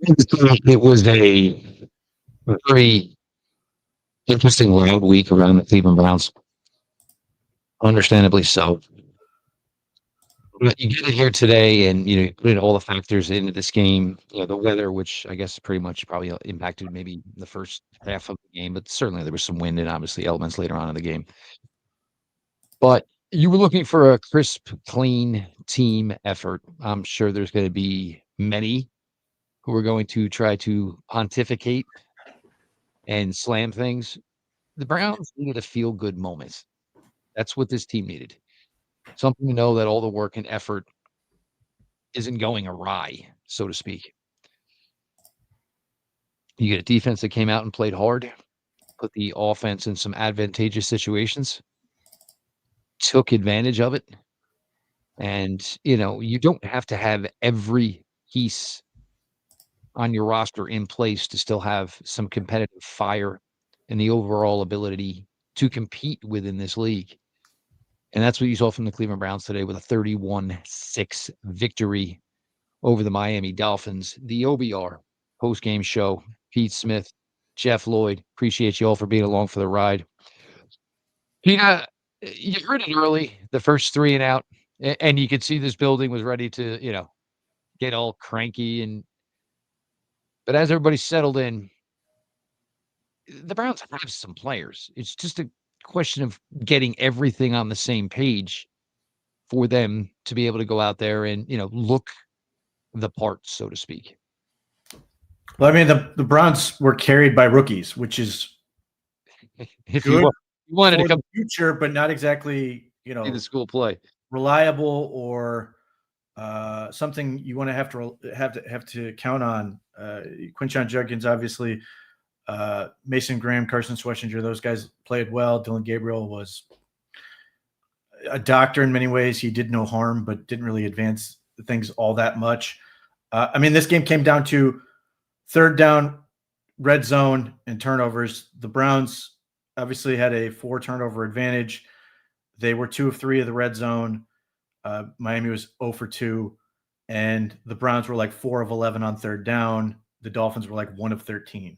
It was a very interesting wild week around the Cleveland Browns, understandably so. But you get it here today, and you put in all the factors into this game. The weather, which I guess pretty much probably impacted maybe the first half of the game, but certainly there was some wind and obviously elements later on in the game. But you were looking for a crisp, clean team effort. I'm sure there's going to be many who are going to try to pontificate and slam things. The Browns needed a feel-good moment. That's what this team needed. Something to know that all the work and effort isn't going awry, so to speak. You get a defense that came out and played hard, put the offense in some advantageous situations, took advantage of it. And, you don't have to have every piece on your roster in place to still have some competitive fire and the overall ability to compete within this league. And that's what you saw from the Cleveland Browns today with a 31-6 victory over the Miami Dolphins. The OBR post-game show. Pete Smith, Jeff Lloyd, appreciate you all for being along for the ride. Pete, you heard it early, the first 3 and out, and you could see this building was ready to, get all cranky. But as everybody settled in, the Browns have some players. It's just a question of getting everything on the same page for them to be able to go out there and, look the part, so to speak. Well, I mean, the Browns were carried by rookies, which is If good you wanted to for come the future, but not exactly, see the school play. reliable or something you want to have to count on. Quinshon Judkins, obviously, Mason Graham, Carson Schwarzenegger, those guys played well. Dylan Gabriel was a doctor in many ways. He did no harm, but didn't really advance things all that much. I mean, this game came down to third down, red zone, and turnovers. The Browns obviously had a 4 turnover advantage. They were 2 of 3 of the red zone. Miami was 0 for 2, and the Browns were like 4 of 11 on third down. The Dolphins were like 1 of 13.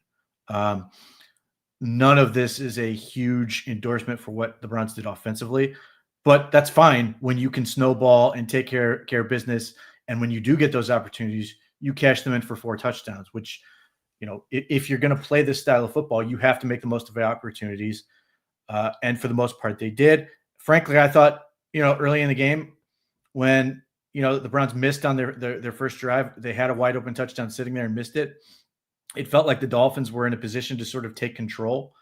None of this is a huge endorsement for what the Browns did offensively, but that's fine when you can snowball and take care of business. And when you do get those opportunities, you cash them in for 4 touchdowns, which, if you're going to play this style of football, you have to make the most of the opportunities. And for the most part, they did. Frankly, I thought, early in the game when, the Browns missed on their first drive, they had a wide open touchdown sitting there and missed it. It felt like the Dolphins were in a position to sort of take control.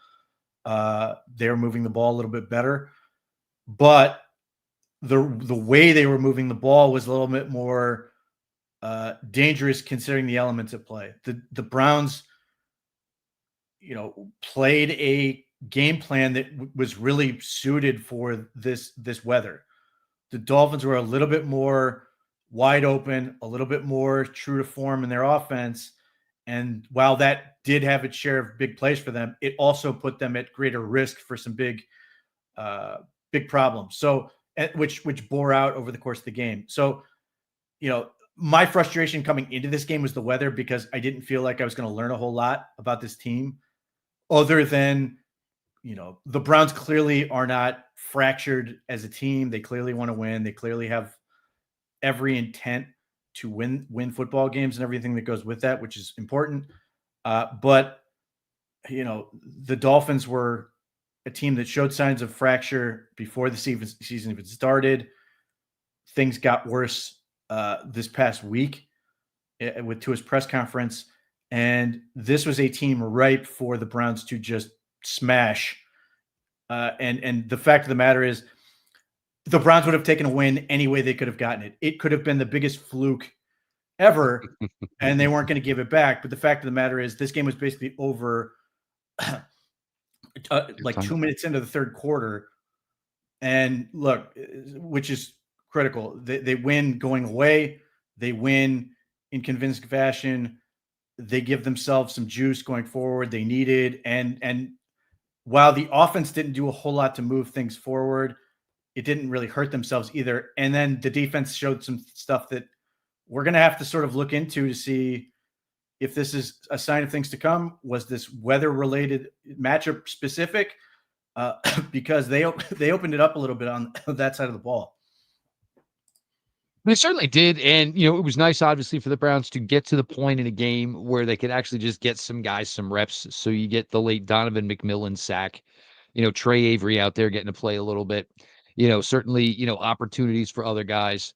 They were moving the ball a little bit better, but the way they were moving the ball was a little bit more dangerous considering the elements at play. The Browns, played a game plan that was really suited for this weather. The Dolphins were a little bit more wide open, a little bit more true to form in their offense. And while that did have its share of big plays for them, it also put them at greater risk for some big problems. So, which bore out over the course of the game. So, my frustration coming into this game was the weather, because I didn't feel like I was going to learn a whole lot about this team other than, the Browns clearly are not fractured as a team. They clearly want to win. They clearly have every intent to win football games and everything that goes with that, which is important. But, the Dolphins were a team that showed signs of fracture before the season even started. Things got worse this past week with Tua's press conference. And this was a team ripe for the Browns to just smash. And the fact of the matter is, the Browns would have taken a win any way they could have gotten it. It could have been the biggest fluke ever, and they weren't going to give it back. But the fact of the matter is, this game was basically over like 2 minutes into the third quarter. And look, which is critical. They win going away. They win in convincing fashion. They give themselves some juice going forward. They needed, and while the offense didn't do a whole lot to move things forward, it didn't really hurt themselves either. And then the defense showed some stuff that we're going to have to sort of look into to see, if this is a sign of things to come. Was this weather related, matchup specific? Because they opened it up a little bit on that side of the ball. They certainly did, and, it was nice, obviously, for the Browns to get to the point in a game where they could actually just get some guys some reps. So you get the late Donovan McMillan sack, Trey Avery out there getting to play a little bit, certainly, opportunities for other guys,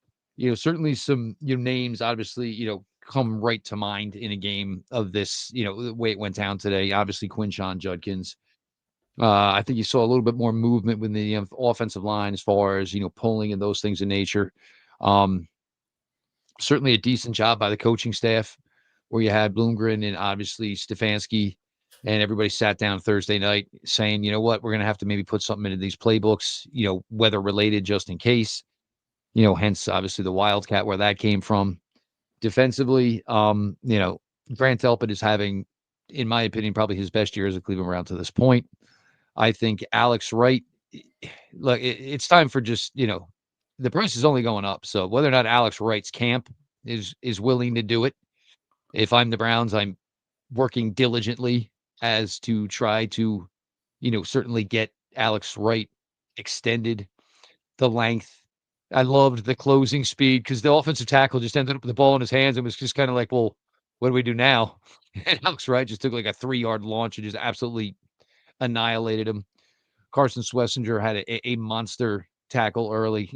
certainly some, names, obviously, come right to mind in a game of this, the way it went down today. Obviously, Quinshon Judkins. I think you saw a little bit more movement with the offensive line as far as, pulling and those things in nature. Um, Certainly a decent job by the coaching staff where you had Bloomgren and obviously Stefanski, and everybody sat down Thursday night saying, you know what, we're going to have to maybe put something into these playbooks, weather related just in case, hence obviously the Wildcat where that came from. Defensively, Grant Delpit is having, in my opinion, probably his best year as a Cleveland Brown to this point. I think Alex Wright, look, it's time for just, the price is only going up. So whether or not Alex Wright's camp is willing to do it, if I'm the Browns, I'm working diligently as to try to, certainly get Alex Wright extended the length. I loved the closing speed because the offensive tackle just ended up with the ball in his hands and was just kind of like, well, what do we do now? And Alex Wright just took like a 3-yard launch and just absolutely annihilated him. Carson Schlesinger had a monster tackle early,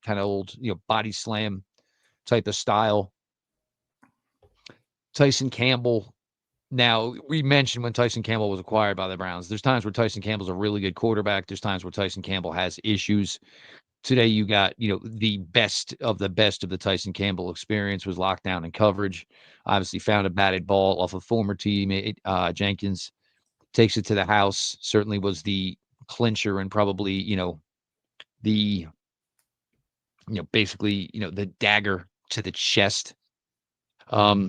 kind of old, body slam type of style. Tyson Campbell. Now, we mentioned when Tyson Campbell was acquired by the Browns, there's times where Tyson Campbell's a really good quarterback. There's times where Tyson Campbell has issues. Today, you got, the best of the Tyson Campbell experience was lockdown and coverage. Obviously, found a batted ball off a former teammate, Jenkins, takes it to the house. Certainly was the clincher and probably, the, basically, the dagger to the chest. Tua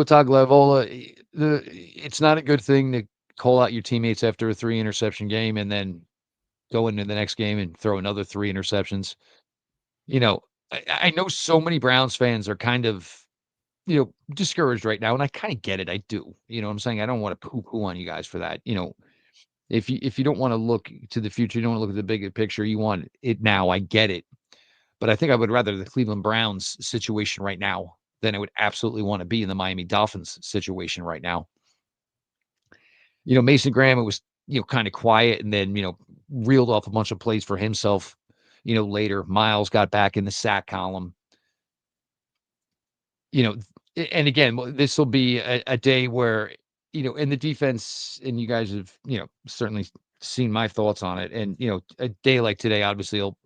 Tagovailoa, it's not a good thing to call out your teammates after a 3-interception game and then go into the next game and throw another 3 interceptions. You know, I know so many Browns fans are kind of, discouraged right now, and I kinda get it, I do. You know what I'm saying? I don't wanna poo-poo on you guys for that. If you don't wanna look to the future, you don't wanna look at the bigger picture, you want it now, I get it. But I think I would rather the Cleveland Browns situation right now than I would absolutely wanna be in the Miami Dolphins situation right now. Mason Graham, it was, kinda quiet and then, reeled off a bunch of plays for himself, later. Miles got back in the sack column. You know, and again, this will be a day where, in the defense, and you guys have, certainly seen my thoughts on it. And, a day like today, obviously, will,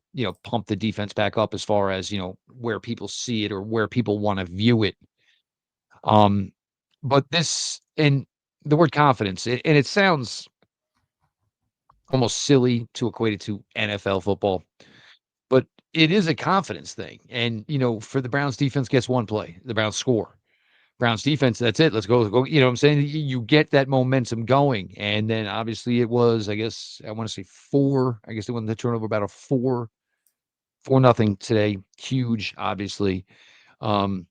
pump the defense back up as far as, where people see it or where people want to view it. Um, but this, and the word confidence, and it sounds almost silly to equate it to NFL football, but it is a confidence thing. And, for the Browns defense gets one play, the Browns score. Browns defense, that's it. Let's go. You know what I'm saying? You get that momentum going. And then obviously it was, I guess, I want to say 4. I guess they won the turnover about a 4-0 today. Huge, obviously. Um,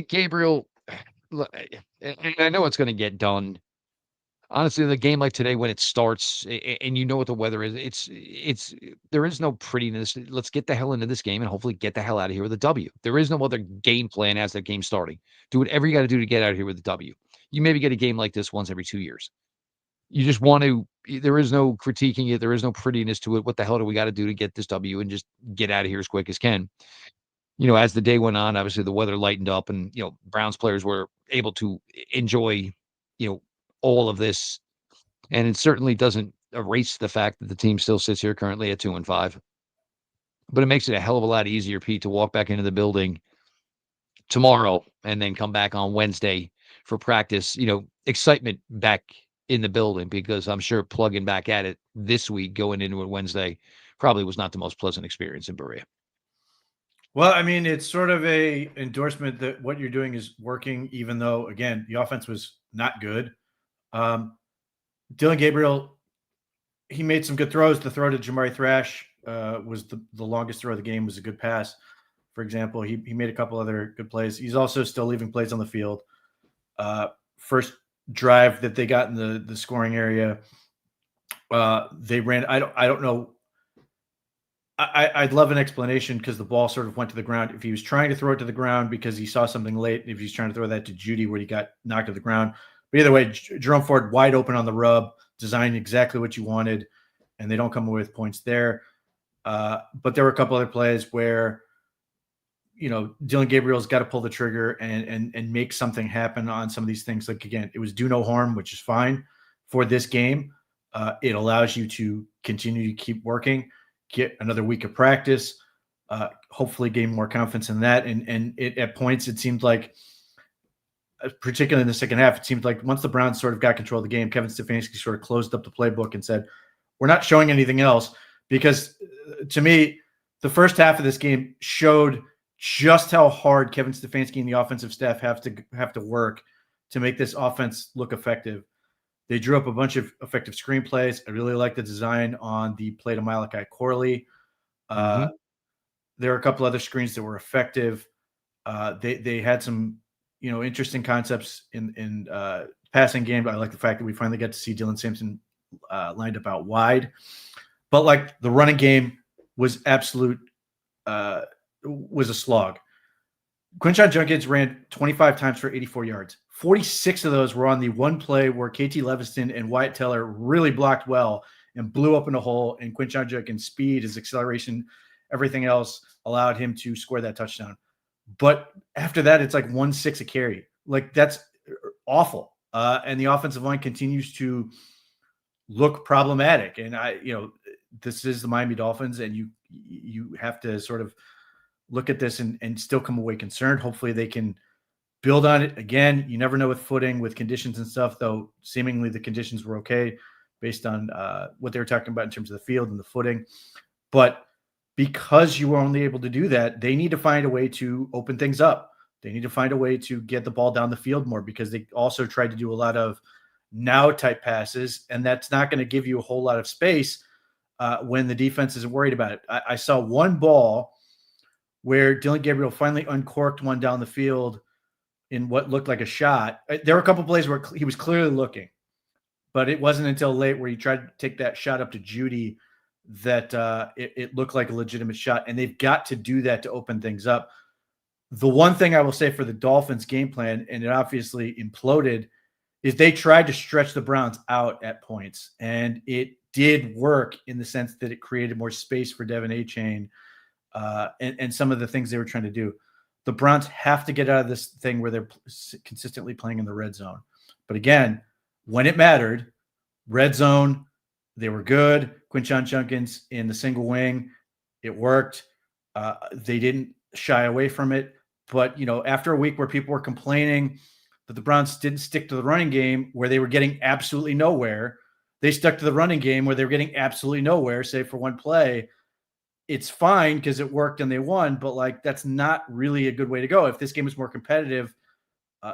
Gabriel, and I know it's going to get done. Honestly, the game like today, when it starts, and what the weather is, there is no prettiness. Let's get the hell into this game and hopefully get the hell out of here with a W. There is no other game plan as that game starting. Do whatever you got to do to get out of here with a W. You maybe get a game like this once every 2 years. You just want to. There is no critiquing it. There is no prettiness to it. What the hell do we got to do to get this W and just get out of here as quick as can? As the day went on, obviously the weather lightened up, and Browns players were able to enjoy, you know, all of this, and it certainly doesn't erase the fact that the team still sits here currently at 2-5. But it makes it a hell of a lot easier, Pete, to walk back into the building tomorrow and then come back on Wednesday for practice. Excitement back in the building, because I'm sure plugging back at it this week going into it Wednesday probably was not the most pleasant experience in Berea. Well, I mean, it's sort of a endorsement that what you're doing is working, even though, again, the offense was not good. Dylan Gabriel, he made some good throws. The throw to Jamari Thrash was the longest throw of the game, was a good pass for example. He made a couple other good plays. He's also still leaving plays on the field. First drive that they got in the scoring area, they ran. I don't know. I'd love an explanation because the ball sort of went to the ground. If he was trying to throw it to the ground because he saw something late, if he's trying to throw that to Judy where he got knocked to the ground. But either way, Jerome Ford wide open on the rub, designed exactly what you wanted, and they don't come away with points there. But there were a couple other plays where, Dylan Gabriel's got to pull the trigger and make something happen on some of these things. Like, again, it was do no harm, which is fine for this game. It allows you to continue to keep working, get another week of practice, hopefully gain more confidence in that. And at points, it seemed like, particularly in the second half, it seemed like once the Browns sort of got control of the game, Kevin Stefanski sort of closed up the playbook and said, we're not showing anything else. Because to me, the first half of this game showed just how hard Kevin Stefanski and the offensive staff have to work to make this offense look effective. They drew up a bunch of effective screenplays. I really like the design on the play to Malachi Corley. There are a couple other screens that were effective. They had some, interesting concepts in passing game. I like the fact that we finally got to see Dylan Sampson lined up out wide. But like the running game was was a slog. Quinshon Judkins ran 25 times for 84 yards. 46 of those were on the one play where KT Leviston and Wyatt Teller really blocked well and blew up in a hole. And Quinshon Judkins' speed, his acceleration, everything else allowed him to score that touchdown. But after that, it's like 1.6 a carry. Like, that's awful. And the offensive line continues to look problematic. And this is the Miami Dolphins, and you have to sort of look at this and still come away concerned. Hopefully they can build on it. Again, you never know with footing, with conditions and stuff, though seemingly the conditions were okay based on what they were talking about in terms of the field and the footing. But because you were only able to do that, they need to find a way to open things up. They need to find a way to get the ball down the field more, because they also tried to do a lot of now type passes, and that's not going to give you a whole lot of space when the defense isn't worried about it. I saw one ball where Dylan Gabriel finally uncorked one down the field in what looked like a shot. There were a couple plays where he was clearly looking, but it wasn't until late where he tried to take that shot up to Judy that it looked like a legitimate shot. And they've got to do that to open things up. The one thing I will say for the Dolphins game plan, and it obviously imploded, is they tried to stretch the Browns out at points. And it did work in the sense that it created more space for Devin Achane and some of the things they were trying to do. The Browns have to get out of this thing where they're consistently playing in the red zone. But again, when it mattered, red zone, they were good. Quinshon Judkins in the single wing, it worked. They didn't shy away from it. But, after a week where people were complaining that the Browns didn't stick to the running game where they were getting absolutely nowhere, they stuck to the running game where they were getting absolutely nowhere, save for one play. It's fine because it worked and they won, but that's not really a good way to go. If this game was more competitive,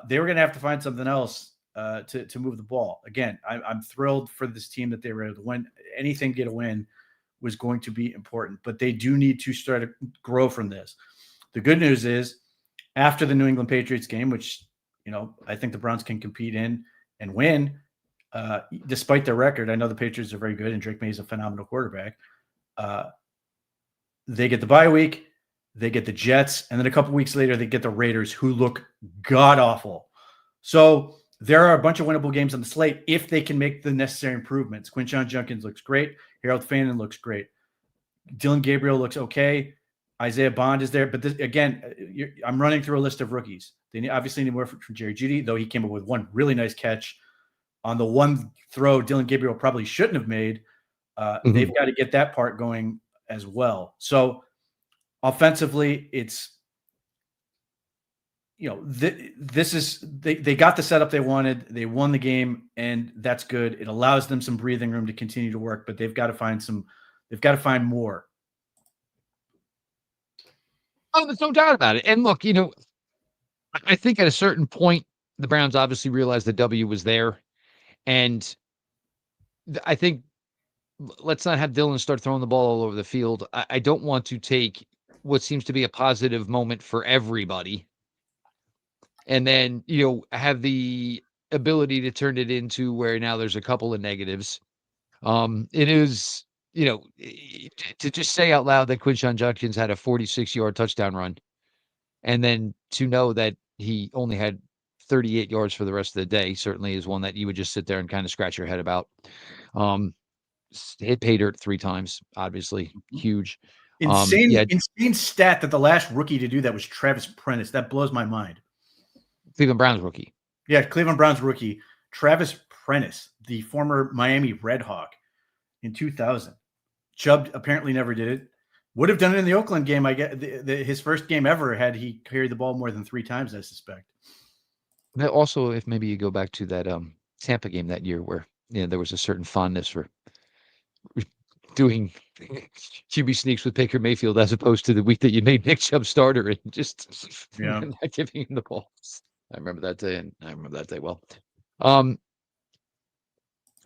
they were going to have to find something else to move the ball. Again, I'm thrilled for this team that they were able to win. Anything get a win was going to be important, but they do need to start to grow from this. The good news is, after the New England Patriots game, which I think the Browns can compete in and win, despite their record. I know the Patriots are very good, and Drake May is a phenomenal quarterback. They get the bye week, they get the Jets, and then a couple weeks later, they get the Raiders, who look god-awful. So there are a bunch of winnable games on the slate if they can make the necessary improvements. Quinshon Judkins looks great. Harold Fannin looks great. Dylan Gabriel looks okay. Isaiah Bond is there. But I'm running through a list of rookies. They obviously need more from Jerry Jeudy, though he came up with one really nice catch on the one throw Dylan Gabriel probably shouldn't have made. They've got to get that part going as well. So offensively, it's this is they got the setup they wanted. They won the game, and that's good. It allows them some breathing room to continue to work, but they've got to find more. Oh, there's no doubt about it. And look, I think at a certain point, the Browns obviously realized the W was there. And I think let's not have Dylan start throwing the ball all over the field. I don't want to take what seems to be a positive moment for everybody, and then, have the ability to turn it into where now there's a couple of negatives. It is, to just say out loud that Quinshon Judkins had a 46-yard touchdown run, and then to know that he only had 38 yards for the rest of the day certainly is one that you would just sit there and kind of scratch your head about. Um, hit pay dirt 3 times, obviously huge. Insane, Yeah, insane stat that the last rookie to do that was Travis Prentice. That blows my mind. Cleveland Browns rookie. Yeah, Cleveland Browns rookie Travis Prentice, the former Miami Red Hawk in 2000. Chubb apparently never did it. Would have done it in the Oakland game. I get his first game ever had he carried the ball more than 3 times, I suspect. Also, if maybe you go back to that Tampa game that year where there was a certain fondness for doing QB sneaks with Baker Mayfield as opposed to the week that you made Nick Chubb starter and just Yeah. not giving him the balls. I remember that day, and I remember that day well. Um,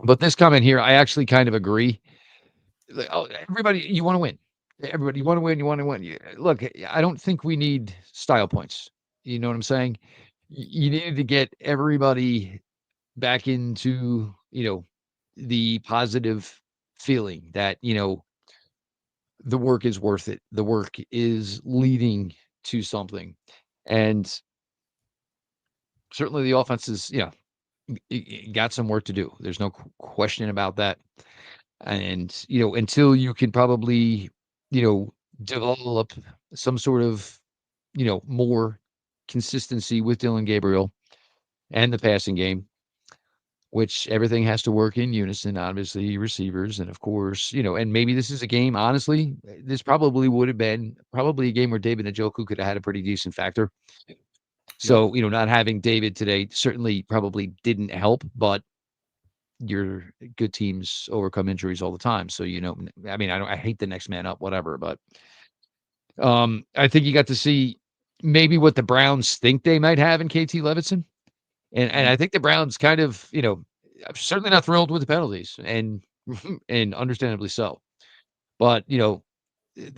but this comment here, I actually kind of agree. Oh, everybody, you want to win. Everybody, you want to win. You want to win. Look, I don't think we need style points. You know what I'm saying? You needed to get everybody back into, the positive feeling that, the work is worth it. The work is leading to something. And certainly the offense is, got some work to do. There's no question about that. And, until you can probably, you know, develop some sort of, more consistency with Dylan Gabriel and the passing game, which everything has to work in unison, obviously, receivers. And of course, and maybe this is a game, honestly, this probably would have been probably a game where David Njoku could have had a pretty decent factor. Yep. So, not having David today certainly probably didn't help, but your good teams overcome injuries all the time. So, I mean, I hate the next man up, whatever, but I think you got to see maybe what the Browns think they might have in KT Levinson. And I think the Browns kind of, I'm certainly not thrilled with the penalties and and understandably so. But, the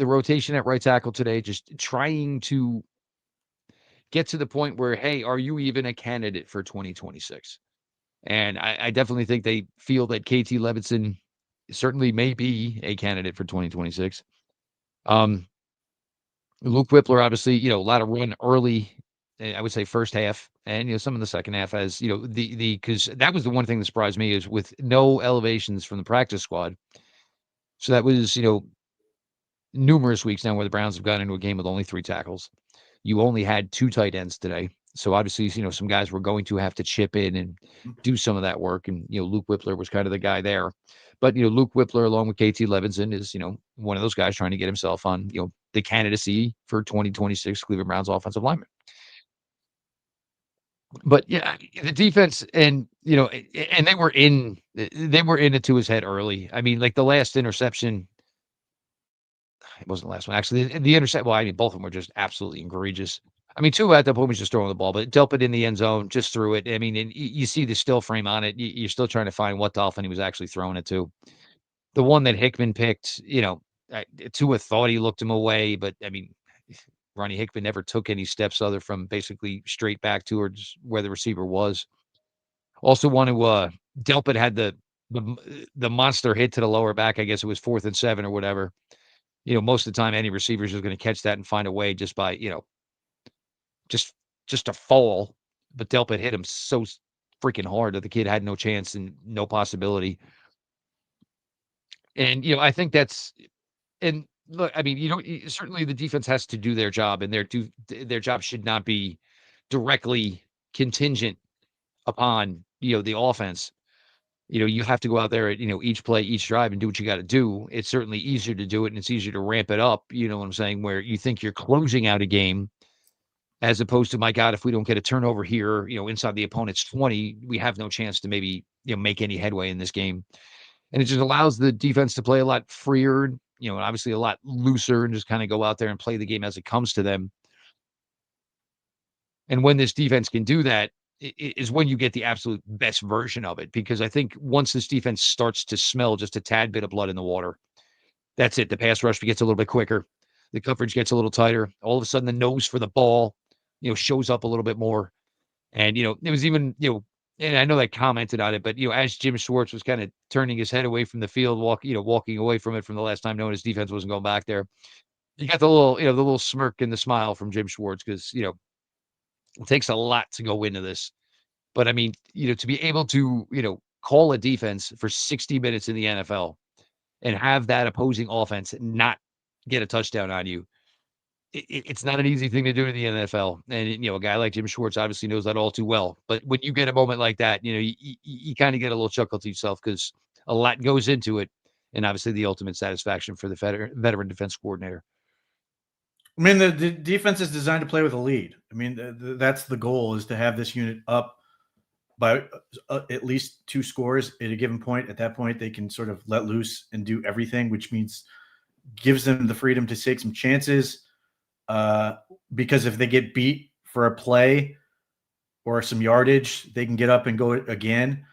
rotation at right tackle today, just trying to get to the point where, hey, are you even a candidate for 2026? And I definitely think they feel that KT Levinson certainly may be a candidate for 2026. Um, Luke Whippler, obviously, a lot of run early, I would say first half, and some in the second half as because that was the one thing that surprised me is with no elevations from the practice squad. So that was numerous weeks now where the Browns have gotten into a game with only 3 tackles. You only had 2 tight ends today. So obviously, some guys were going to have to chip in and do some of that work. And, Luke Whippler was kind of the guy there. But, Luke Whippler, along with KT Levinson, is, one of those guys trying to get himself on, the candidacy for 2026 Cleveland Browns offensive lineman. But yeah, the defense and, and they were in it to his head early. I mean, like the last interception, it wasn't the last one. Actually, the intercept, well, I mean, both of them were just absolutely egregious. I mean, Tua at that point was just throwing the ball, but Delpit in the end zone, just threw it. I mean, and you see the still frame on it. You're still trying to find what Dolphin he was actually throwing it to. The one that Hickman picked, Tua thought he looked him away, but I mean, Ronnie Hickman never took any steps other from basically straight back towards where the receiver was. Also want to Delpit had the monster hit to the lower back. I guess it was 4th and 7 or whatever. Most of the time any receiver is going to catch that and find a way just by, just just a fall. But Delpit hit him so freaking hard that the kid had no chance and no possibility. And, I think that's and look, I mean, certainly the defense has to do their job, and their job should not be directly contingent upon, the offense. You have to go out there at, each play, each drive and do what you got to do. It's certainly easier to do it and it's easier to ramp it up. You know what I'm saying? Where you think you're closing out a game as opposed to, my God, if we don't get a turnover here, inside the opponent's 20, we have no chance to maybe, make any headway in this game. And it just allows the defense to play a lot freer, and obviously a lot looser and just kind of go out there and play the game as it comes to them. And when this defense can do that, is when you get the absolute best version of it. Because I think once this defense starts to smell just a tad bit of blood in the water, that's it. The pass rush gets a little bit quicker. the coverage gets a little tighter. All of a sudden, the nose for the ball, shows up a little bit more. And, it was even, and I know they commented on it, but, as Jim Schwartz was kind of turning his head away from the field, walking away from it from the last time knowing his defense wasn't going back there. You got the little smirk and the smile from Jim Schwartz because, it takes a lot to go into this. But I mean, to be able to, call a defense for 60 minutes in the NFL and have that opposing offense not get a touchdown on you, it's not an easy thing to do in the NFL. And, a guy like Jim Schwartz obviously knows that all too well. But when you get a moment like that, you kind of get a little chuckle to yourself because a lot goes into it. And obviously the ultimate satisfaction for the veteran defense coordinator. I mean, the defense is designed to play with a lead. I mean, that's the goal, is to have this unit up by at least 2 scores at a given point. At that point, they can sort of let loose and do everything, which means gives them the freedom to take some chances. Because if they get beat for a play or some yardage, they can get up and go again.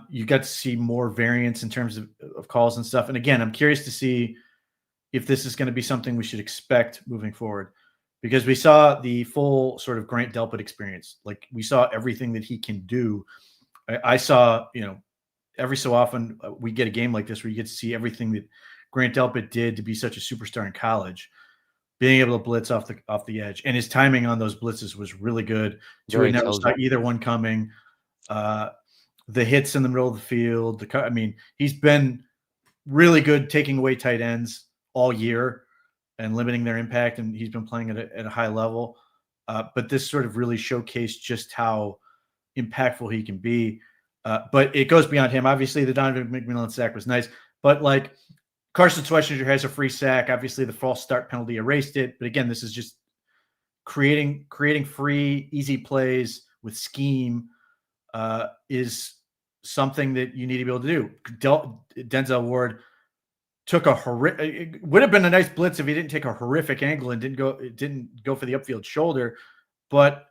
You got to see more variance in terms of calls and stuff. And again, I'm curious to see if this is going to be something we should expect moving forward, because we saw the full sort of Grant Delpit experience. Like, we saw everything that he can do. I saw, every so often we get a game like this where you get to see everything that Grant Delpit did to be such a superstar in college, being able to blitz off the edge, and his timing on those blitzes was really good. Very Never saw either one coming. The hits in the middle of the field. I mean, he's been really good taking away tight ends all year and limiting their impact, and he's been playing at a high level. But this sort of really showcased just how impactful he can be. But it goes beyond him. Obviously, the Donovan McMillan sack was nice, but like, Carson Schwarzenegger has a free sack. Obviously, the false start penalty erased it. But again, this is just creating free, easy plays with scheme is something that you need to be able to do. Denzel Ward took a horrific. It would have been a nice blitz if he didn't take a horrific angle and didn't go for the upfield shoulder. But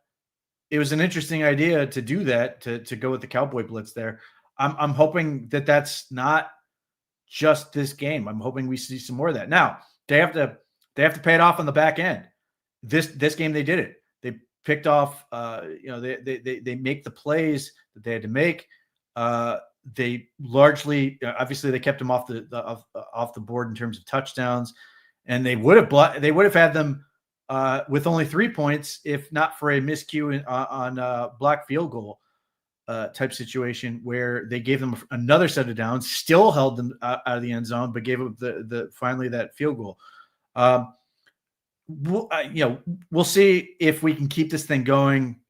it was an interesting idea to do that, to go with the cowboy blitz there. I'm hoping that that's not just this game. I'm hoping we see some more of that. Now they have to pay it off on the back end. This game they did it. They picked off. They make the plays that they had to make. They largely, obviously, they kept them off the board in terms of touchdowns, and they would have had them with only 3 points if not for a miscue on block field goal type situation where they gave them another set of downs, still held them out of the end zone, but gave up the finally that field goal. We'll see if we can keep this thing going.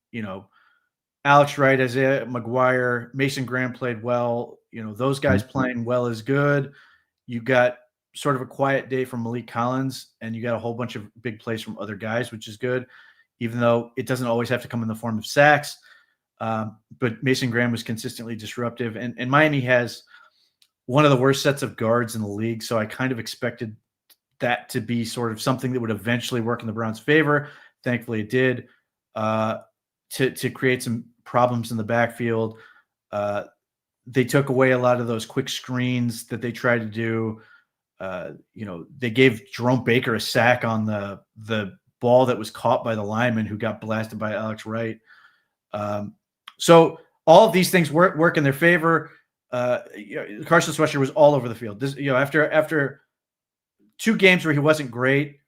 Alex Wright, Isaiah McGuire, Mason Graham played well. Those guys playing well is good. You got sort of a quiet day from Malik Collins, and you got a whole bunch of big plays from other guys, which is good, even though it doesn't always have to come in the form of sacks. But Mason Graham was consistently disruptive, and Miami has one of the worst sets of guards in the league. So I kind of expected that to be sort of something that would eventually work in the Browns' favor. Thankfully, it did. To create some problems in the backfield. They took away a lot of those quick screens that they tried to do. They gave Jerome Baker a sack on the ball that was caught by the lineman who got blasted by Alex Wright. So all of these things work in their favor. Carson Schwarzenegger was all over the field. This, after 2 games where he wasn't great,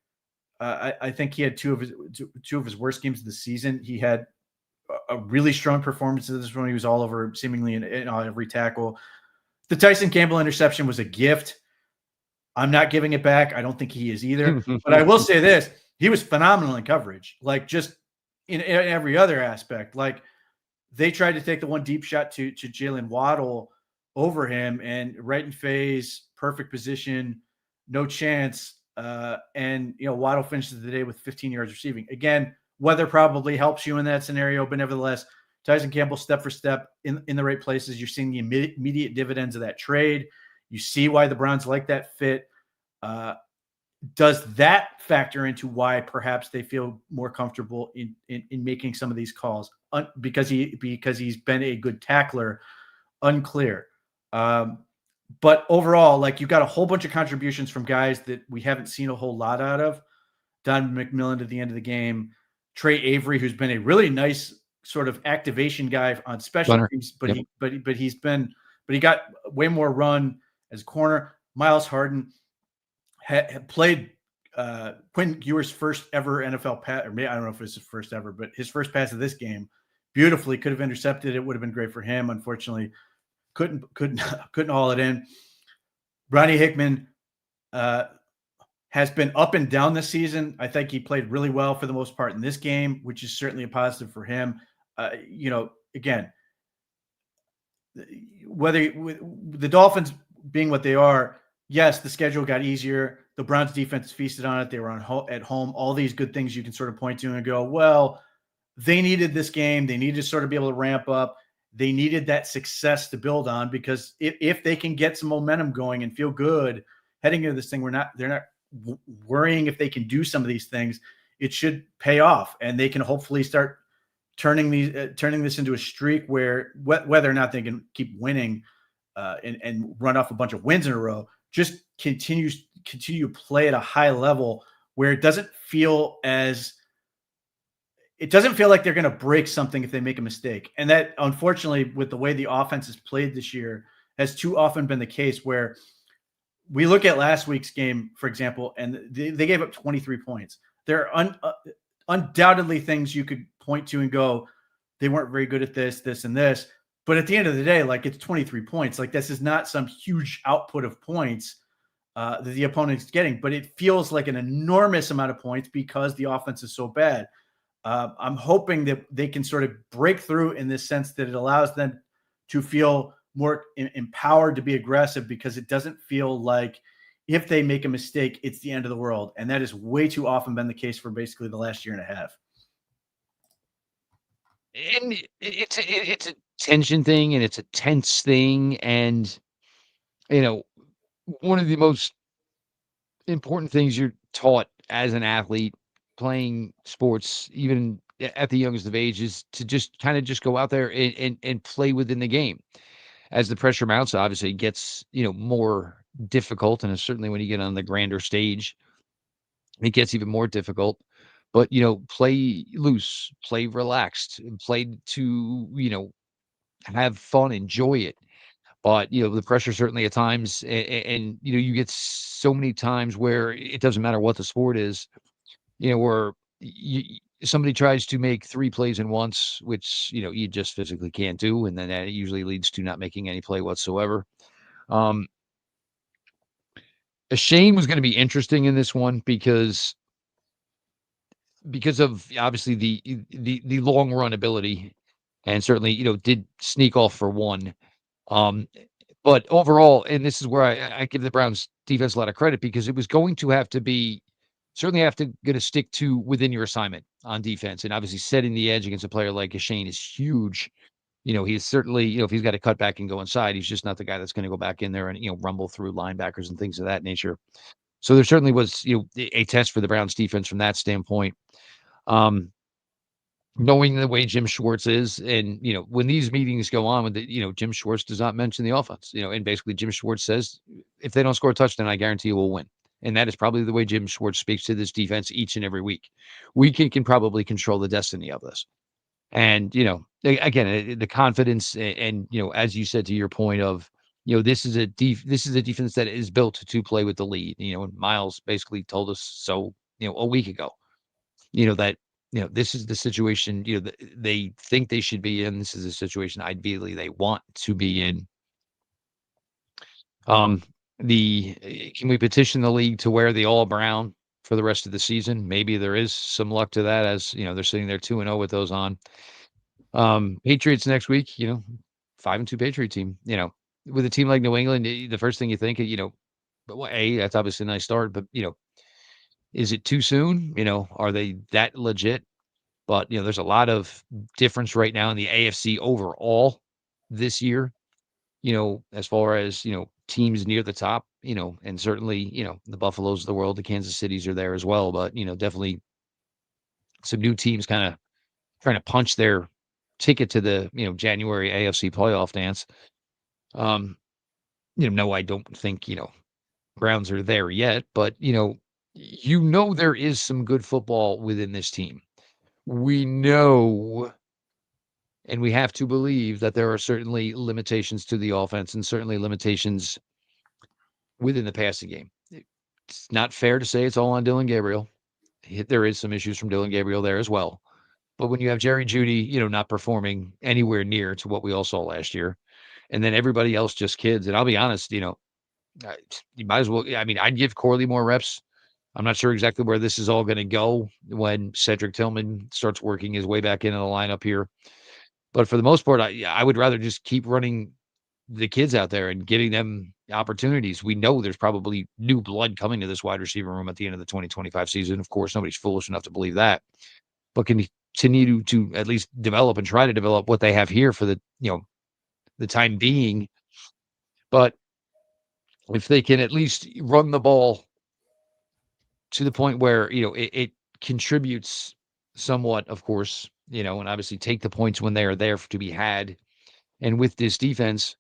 I think he had two of his worst games of the season. He had a really strong performance in this one. He was all over, seemingly in every tackle. The Tyson Campbell interception was a gift. I'm not giving it back. I don't think he is either. But I will say this: he was phenomenal in coverage, like just in every other aspect. Like, they tried to take the one deep shot to Jalen Waddle over him, and right in phase, perfect position, no chance. And Waddle finishes the day with 15 yards receiving. Again, weather probably helps you in that scenario, but nevertheless, Tyson Campbell, step for step in the right places. You're seeing the immediate dividends of that trade. You see why the Browns like that fit. Does that factor into why perhaps they feel more comfortable in making some of these calls because he's been a good tackler? Unclear. But overall, like you got a whole bunch of contributions from guys that we haven't seen a whole lot out of. Don McMillan at the end of the game, Trey Avery, who's been a really nice sort of activation guy on special Gunner. teams, Yep. but he got way more run as corner. Miles Harden had played Quinn Ewers' first ever NFL pass, or maybe, I don't know if it's his first ever, but his first pass of this game beautifully. Could have intercepted it. Would have been great for him. Unfortunately, couldn't haul it in. Ronnie Hickman has been up and down this season. I think he played really well for the most part in this game, which is certainly a positive for him. Again, whether the Dolphins being what they are, yes, the schedule got easier. The Browns defense feasted on it. They were at home. All these good things you can sort of point to and go, well, they needed this game. They needed to sort of be able to ramp up. They needed that success to build on, because if they can get some momentum going and feel good heading into this thing, they're not worrying if they can do some of these things. It should pay off, and they can hopefully start turning this into a streak where whether or not they can keep winning and run off a bunch of wins in a row, just continue to play at a high level where it doesn't feel like they're going to break something if they make a mistake. And that, unfortunately, with the way the offense is played this year, has too often been the case, where we look at last week's game, for example, and they gave up 23 points. There are undoubtedly things you could point to and go, they weren't very good at this, this, and this. But at the end of the day, like, it's 23 points. Like, this is not some huge output of points that the opponent's getting, but it feels like an enormous amount of points because the offense is so bad. I'm hoping that they can sort of break through in this sense that it allows them to feel more empowered to be aggressive, because it doesn't feel like if they make a mistake, it's the end of the world. And that has way too often been the case for basically the last year and a half. And it's a tension thing, and it's a tense thing, and, you know, one of the most important things you're taught as an athlete playing sports, even at the youngest of age, is to just kind of just go out there and play within the game. As the pressure mounts, obviously it gets, more difficult, and certainly when you get on the grander stage, it gets even more difficult. But, play loose, play relaxed, and play to, have fun, enjoy it. But, the pressure certainly at times, and, you get so many times where it doesn't matter what the sport is, where somebody tries to make 3 plays in once, which, you just physically can't do, and then that usually leads to not making any play whatsoever. Um, Shane was gonna be interesting in this one because of obviously the long run ability, and certainly, did sneak off for 1. Um, but overall, and this is where I give the Browns defense a lot of credit, because it was going to have to be certainly have to gonna stick to within your assignment on defense, and obviously setting the edge against a player like Shane is huge. He's certainly, if he's got to cut back and go inside, he's just not the guy that's gonna go back in there and, rumble through linebackers and things of that nature. So there certainly was, a test for the Browns defense from that standpoint. Um, Knowing the way Jim Schwartz is, and, when these meetings go on with Jim Schwartz does not mention the offense, and basically Jim Schwartz says, if they don't score a touchdown, I guarantee you we'll win. And that is probably the way Jim Schwartz speaks to this defense each and every week. We can probably control the destiny of this. And, again, the confidence, and, as you said, to your point of, this is a defense that is built to play with the lead. And Miles basically told us so, a week ago, that, this is the situation, that they think they should be in. This is a situation ideally they want to be in. Um, can we petition the league to wear the all brown for the rest of the season? Maybe there is some luck to that, as, they're sitting there 2-0 with those on. Patriots next week, 5-2 Patriot team, with a team like New England, the first thing you think of, but well, that's obviously a nice start, but, is it too soon? Are they that legit? But, there's a lot of difference right now in the AFC overall this year, as far as, teams near the top, and certainly, the Buffaloes of the world, the Kansas Cities are there as well. But, definitely some new teams kind of trying to punch their ticket to the, January AFC playoff dance. Um, No, I don't think, Browns are there yet, but, there is some good football within this team. We know and we have to believe that there are certainly limitations to the offense and certainly limitations within the passing game. It's not fair to say it's all on Dylan Gabriel. There is some issues from Dylan Gabriel there as well. But when you have Jerry Jeudy, not performing anywhere near to what we all saw last year, and then everybody else just kids, and I'll be honest, you might as well. I mean, I'd give Corley more reps. I'm not sure exactly where this is all going to go when Cedric Tillman starts working his way back into the lineup here. But for the most part, I would rather just keep running the kids out there and giving them opportunities. We know there's probably new blood coming to this wide receiver room at the end of the 2025 season. Of course, nobody's foolish enough to believe that, but continue to at least develop and try to develop what they have here for the time being. But if they can at least run the ball to the point where, it contributes somewhat, of course, and obviously take the points when they are there to be had. And with this defense,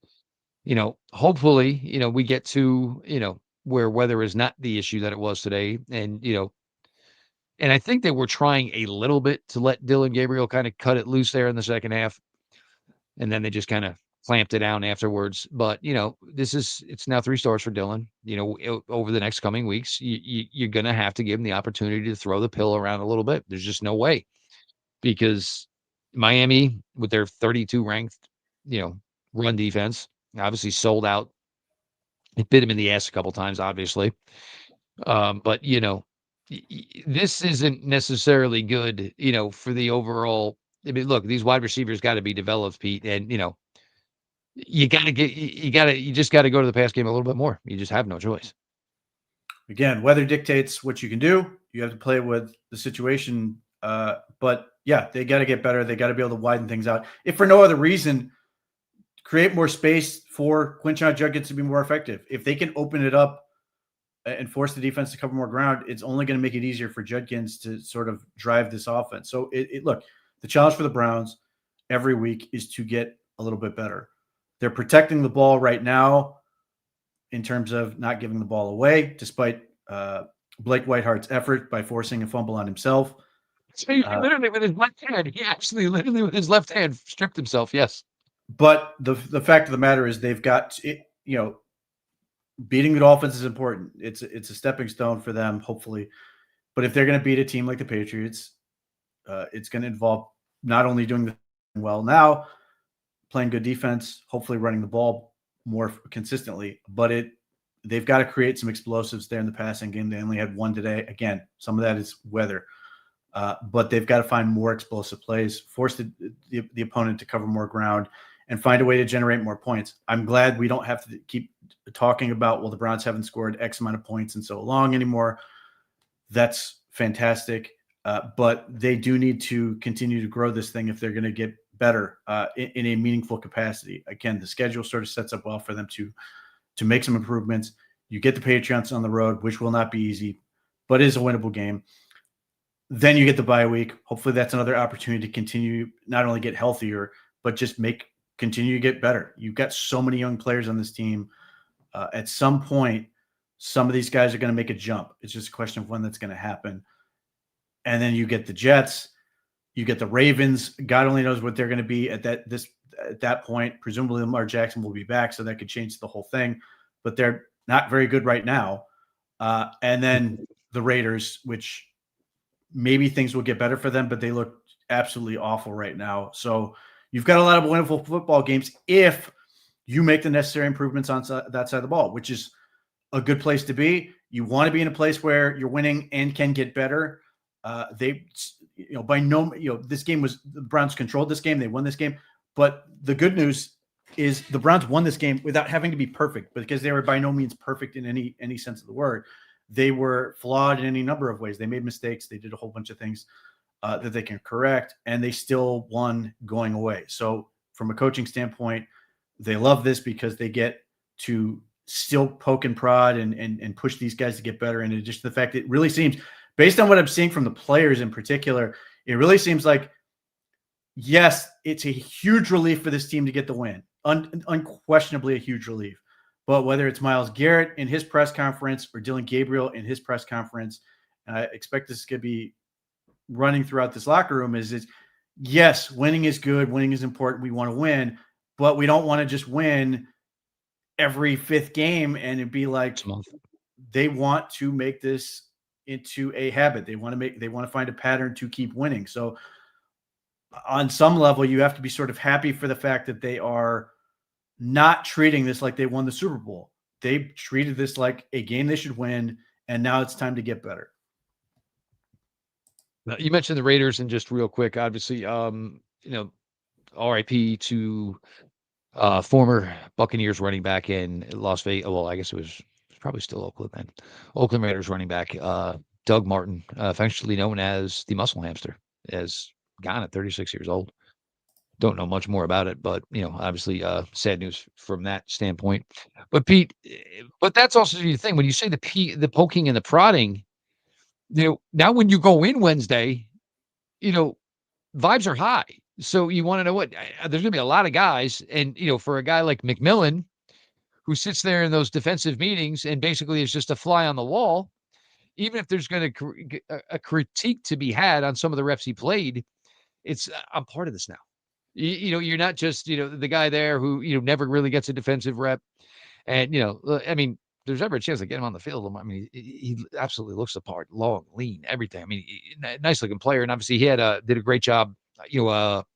hopefully, we get to, where weather is not the issue that it was today. And I think they were trying a little bit to let Dylan Gabriel kind of cut it loose there in the second half. And then they just kind of clamped it down afterwards. But, it's now 3 stars for Dylan. Over the next coming weeks, you're going to have to give him the opportunity to throw the pill around a little bit. There's just no way, because Miami, with their 32 ranked, run defense, obviously sold out. It bit him in the ass a couple times, obviously. But, this isn't necessarily good, for the overall. I mean, look, these wide receivers got to be developed, Pete, and you just got to go to the pass game a little bit more. You just have no choice. Again, weather dictates what you can do. You have to play with the situation. But yeah, they got to get better. They got to be able to widen things out. If for no other reason, create more space for Quinshon Judkins to be more effective. If they can open it up and force the defense to cover more ground, it's only going to make it easier for Judkins to sort of drive this offense. So look, the challenge for the Browns every week is to get a little bit better. They're protecting the ball right now in terms of not giving the ball away, despite Blake Whitehart's effort by forcing a fumble on himself. So literally with his left hand, he actually literally with his left hand stripped himself. Yes. But the fact of the matter is they've got, beating the Dolphins is important. It's a stepping stone for them, hopefully. But if they're going to beat a team like the Patriots, it's going to involve not only doing the well now, playing good defense, hopefully running the ball more consistently, but they've got to create some explosives there in the passing game. They only had one today. Again, some of that is weather, but they've got to find more explosive plays, force the opponent to cover more ground, and find a way to generate more points. I'm glad we don't have to keep talking about, well, the Browns haven't scored X amount of points in so long anymore. That's fantastic. But they do need to continue to grow this thing if they're going to get better in a meaningful capacity. Again, the schedule sort of sets up well for them to make some improvements. You get the Patriots on the road, which will not be easy, but is a winnable game. Then you get the bye week. Hopefully that's another opportunity to continue, not only get healthier, but just continue to get better. You've got so many young players on this team. At some point, some of these guys are going to make a jump. It's just a question of when that's going to happen. And then you get the Jets, you get the Ravens. God only knows what they're going to be at that point. Presumably Lamar Jackson will be back, so that could change the whole thing. But they're not very good right now. And then the Raiders, which maybe things will get better for them, but they look absolutely awful right now. So you've got a lot of winnable football games if you make the necessary improvements on that side of the ball, which is a good place to be. You want to be in a place where you're winning and can get better. This game was the Browns controlled this game. They won this game. But the good news is the Browns won this game without having to be perfect, because they were by no means perfect in any sense of the word. They were flawed in any number of ways. They made mistakes. They did a whole bunch of things that they can correct, and they still won going away. So from a coaching standpoint, they love this because they get to still poke and prod and push these guys to get better. And just the fact it really seems, based on what I'm seeing from the players in particular, it really seems like, yes, it's a huge relief for this team to get the win. Unquestionably a huge relief. But whether it's Myles Garrett in his press conference or Dylan Gabriel in his press conference, and I expect this to be running throughout this locker room, is yes, winning is good. Winning is important. We want to win, but we don't want to just win every fifth game and it'd be like they want to make this into a habit. They want to find a pattern to keep winning. So on some level, you have to be sort of happy for the fact that they are not treating this like they won the Super Bowl. They treated this like a game they should win, and now it's time to get better. Now, you mentioned the Raiders, and just real quick, obviously, RIP to former Buccaneers running back in Las Vegas. Well, I guess it was probably still Oakland then. Oakland Raiders running back Doug Martin, affectionately known as the Muscle Hamster, is gone at 36 years old. Don't know much more about it, but obviously, sad news from that standpoint. But Pete, but that's also the thing when you say the poking and the prodding. Now when you go in Wednesday, vibes are high. So you want to know what there's going to be a lot of guys, and for a guy like McMillan, who sits there in those defensive meetings and basically is just a fly on the wall. Even if there's going to a critique to be had on some of the refs he played, it's I'm part of this now. You're not just the guy there who never really gets a defensive rep, and I mean, there's ever a chance to get him on the field. I mean, he absolutely looks the part, long, lean, everything. I mean, nice looking player, and obviously he did a great job,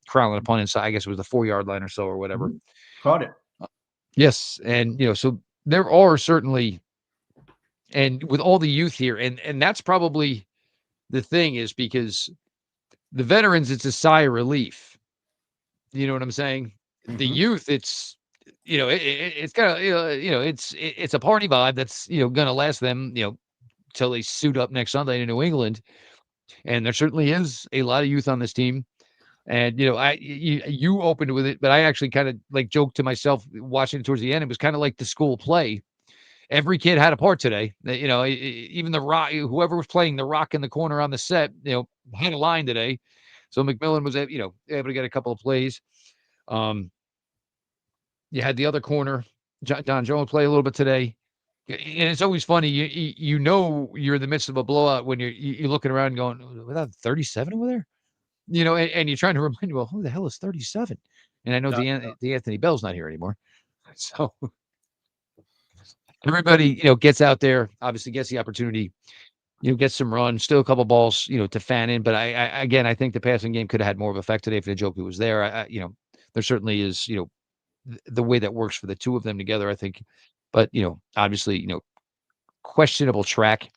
corralling a punt inside. I guess it was the 4-yard line or so or whatever. Caught it. Yes, and so there are certainly, and with all the youth here, and that's probably the thing is because the veterans, it's a sigh of relief. You know what I'm saying? Mm-hmm. The youth, it's it's kind of it's a party vibe that's gonna last them till they suit up next Sunday in New England, and there certainly is a lot of youth on this team. And you opened with it, but I actually kind of like joked to myself watching it towards the end. It was kind of like the school play. Every kid had a part today. Even the rock, whoever was playing the rock in the corner on the set, had a line today. So McMillan was able to get a couple of plays. You had the other corner, Don Jones, play a little bit today. And it's always funny. You're in the midst of a blowout when you're looking around and going, without 37 over there? And you're trying to remind you, well, who the hell is 37? And I know the Anthony Bell's not here anymore. So everybody, gets out there, obviously gets the opportunity, gets some run, still a couple balls, to fan in. But I think the passing game could have had more of effect today if Njoku was there. There certainly is, the way that works for the two of them together, I think. But, obviously, questionable track.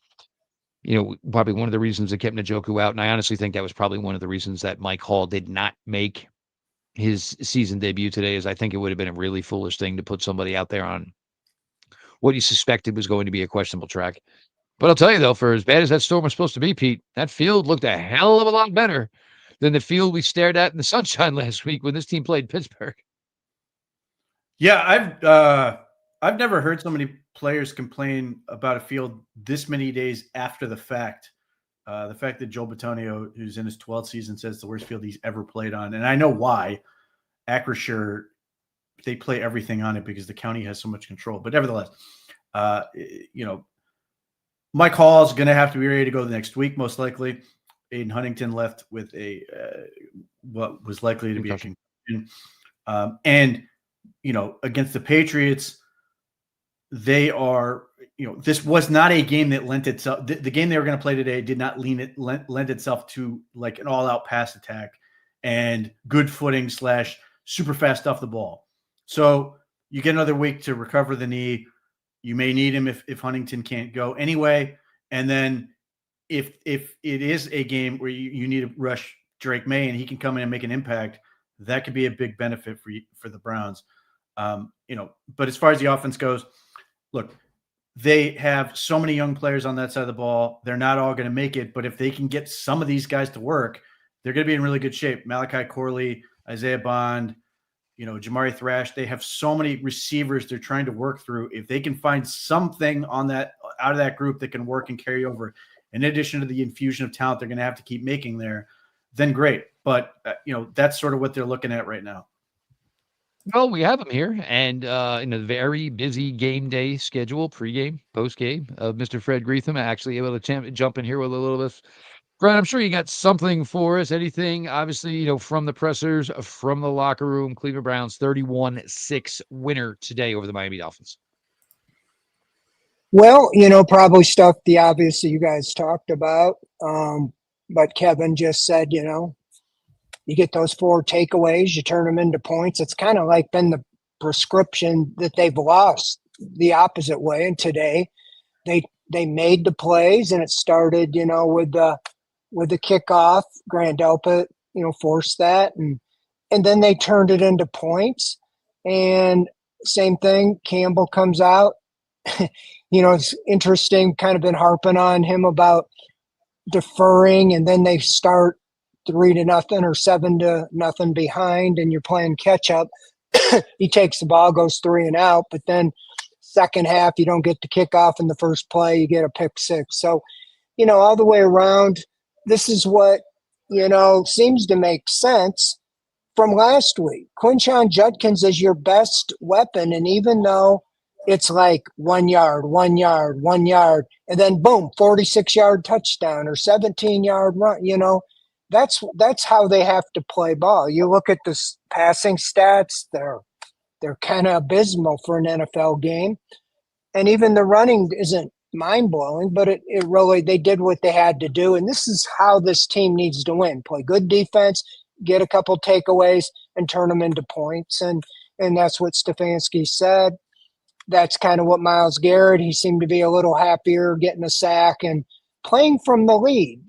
Probably one of the reasons that kept Njoku out. And I honestly think that was probably one of the reasons that Mike Hall did not make his season debut today, is I think it would have been a really foolish thing to put somebody out there on what he suspected was going to be a questionable track. But I'll tell you, though, for as bad as that storm was supposed to be, Pete, that field looked a hell of a lot better than the field we stared at in the sunshine last week when this team played Pittsburgh. Yeah, I've never heard so many players complain about a field this many days after the fact. The fact that Joe Bitonio, who's in his 12th season, says the worst field he's ever played on, and I know why. Acrisure, they play everything on it because the county has so much control. But nevertheless, Mike Hall is going to have to be ready to go the next week, most likely. Aiden Huntington left with what was likely to be a concussion. And against the Patriots, they are, this was not a game that lent itself. The game they were going to play today did not lend itself to like an all-out pass attack and good footing / super fast off the ball. So you get another week to recover the knee. You may need him if Huntington can't go anyway. And then if it is a game where you need to rush Drake May and he can come in and make an impact, that could be a big benefit for the Browns. But as far as the offense goes, look, they have so many young players on that side of the ball. They're not all going to make it, but if they can get some of these guys to work, they're going to be in really good shape. Malachi Corley, Isaiah Bond, Jamari Thrash, they have so many receivers they're trying to work through. If they can find something out of that group that can work and carry over, in addition to the infusion of talent they're going to have to keep making there, then great. But, that's sort of what they're looking at right now. Well, we have him here, and in a very busy game day schedule, pregame, postgame, Mr. Fred Greetham actually able to jump in here with a little bit. Fred, I'm sure you got something for us. Anything, obviously, from the pressers, from the locker room. Cleveland Browns 31-6 winner today over the Miami Dolphins. Well, probably stuff the obvious that you guys talked about. But Kevin just said, you get those 4 takeaways, you turn them into points. It's kind of like been the prescription that they've lost the opposite way. And today they made the plays, and it started, with the kickoff. Grant Delpit, forced that, and then they turned it into points. And same thing, Campbell comes out. It's interesting, kind of been harping on him about deferring, and then they start 3-0 or 7-0 behind, and you're playing catch up. He takes the ball, goes 3 and out, but then second half, you don't get the kickoff in the first play, you get a pick six. So, all the way around, this is what, seems to make sense from last week. Quinshon Judkins is your best weapon, and even though it's like 1 yard, 1 yard, 1 yard, and then boom, 46-yard touchdown or 17-yard run, that's how they have to play ball. You look at the passing stats, they're kind of abysmal for an NFL game. And even the running isn't mind-blowing, but it really, they did what they had to do. And this is how this team needs to win. Play good defense, get a couple takeaways, and turn them into points. And that's what Stefanski said. That's kind of what Myles Garrett, he seemed to be a little happier getting a sack and playing from the lead,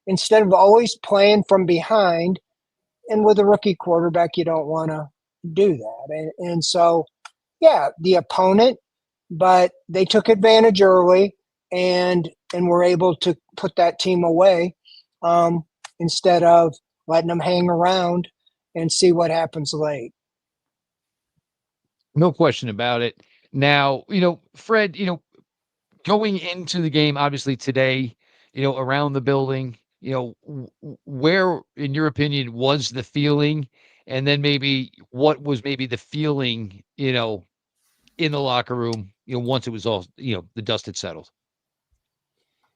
instead of always playing from behind. And with a rookie quarterback, you don't want to do that. And so, yeah, the opponent, but they took advantage early and were able to put that team away instead of letting them hang around and see what happens late. No question about it. Now, Fred, going into the game, obviously today, around the building, where, in your opinion, was the feeling? And then maybe what was maybe the feeling, in the locker room, once it was all, the dust had settled?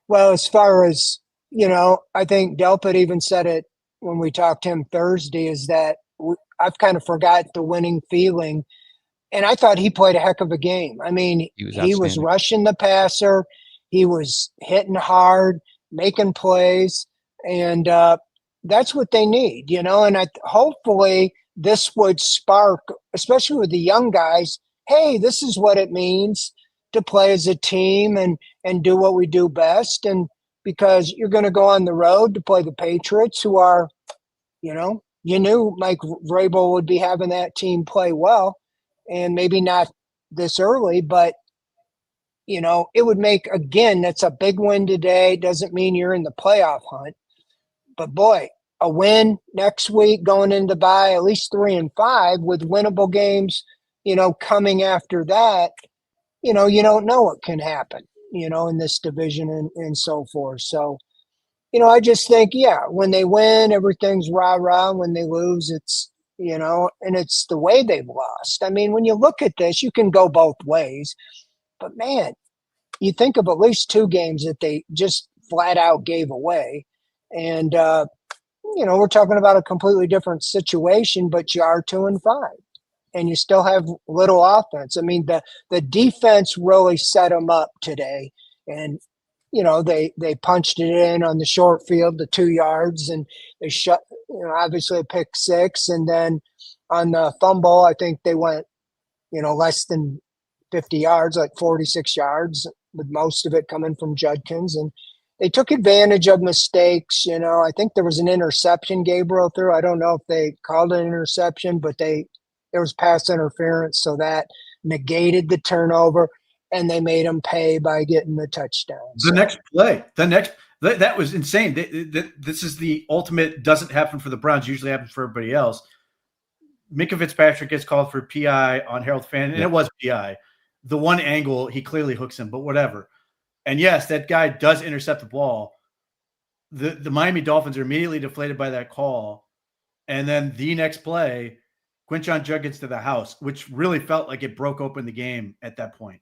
Well, as far as, I think Delpit even said it when we talked to him Thursday, is that I've kind of forgot the winning feeling. And I thought he played a heck of a game. I mean, He was he was outstanding. rushing the passer. He was hitting hard, making plays. And that's what they need, and hopefully this would spark, especially with the young guys, hey, this is what it means to play as a team and do what we do best. And because you're going to go on the road to play the Patriots, who are, you knew Mike Vrabel would be having that team play well, and maybe not this early, but it would make, again, that's a big win today. Doesn't mean you're in the playoff hunt, but boy, a win next week going into bye, at least 3-5 with winnable games, coming after that, you don't know what can happen, in this division and so forth. So, I just think, yeah, when they win, everything's rah-rah. When they lose, it's, and it's the way they've lost. I mean, when you look at this, you can go both ways. But, man, you think of at least 2 games that they just flat out gave away. And, we're talking about a completely different situation, but you are 2-5. And you still have little offense. I mean, the defense really set them up today. And they punched it in on the short field, the 2 yards, and they shut, obviously a pick six. And then on the fumble, I think they went, less than 50 yards, like 46 yards, with most of it coming from Judkins. And they took advantage of mistakes. I think there was an interception Gabriel threw. I don't know if they called it an interception, but there was pass interference, so that negated the turnover. And they made them pay by getting the touchdown. Next play, that was insane. This is the ultimate doesn't happen for the Browns, usually happens for everybody else. Minka Fitzpatrick gets called for PI on Harold Fan, and It was PI. The one angle, he clearly hooks him, but whatever. And yes, that guy does intercept the ball. The Miami Dolphins are immediately deflated by that call. And then the next play, Quinshon Judkins to the house, which really felt like it broke open the game at that point.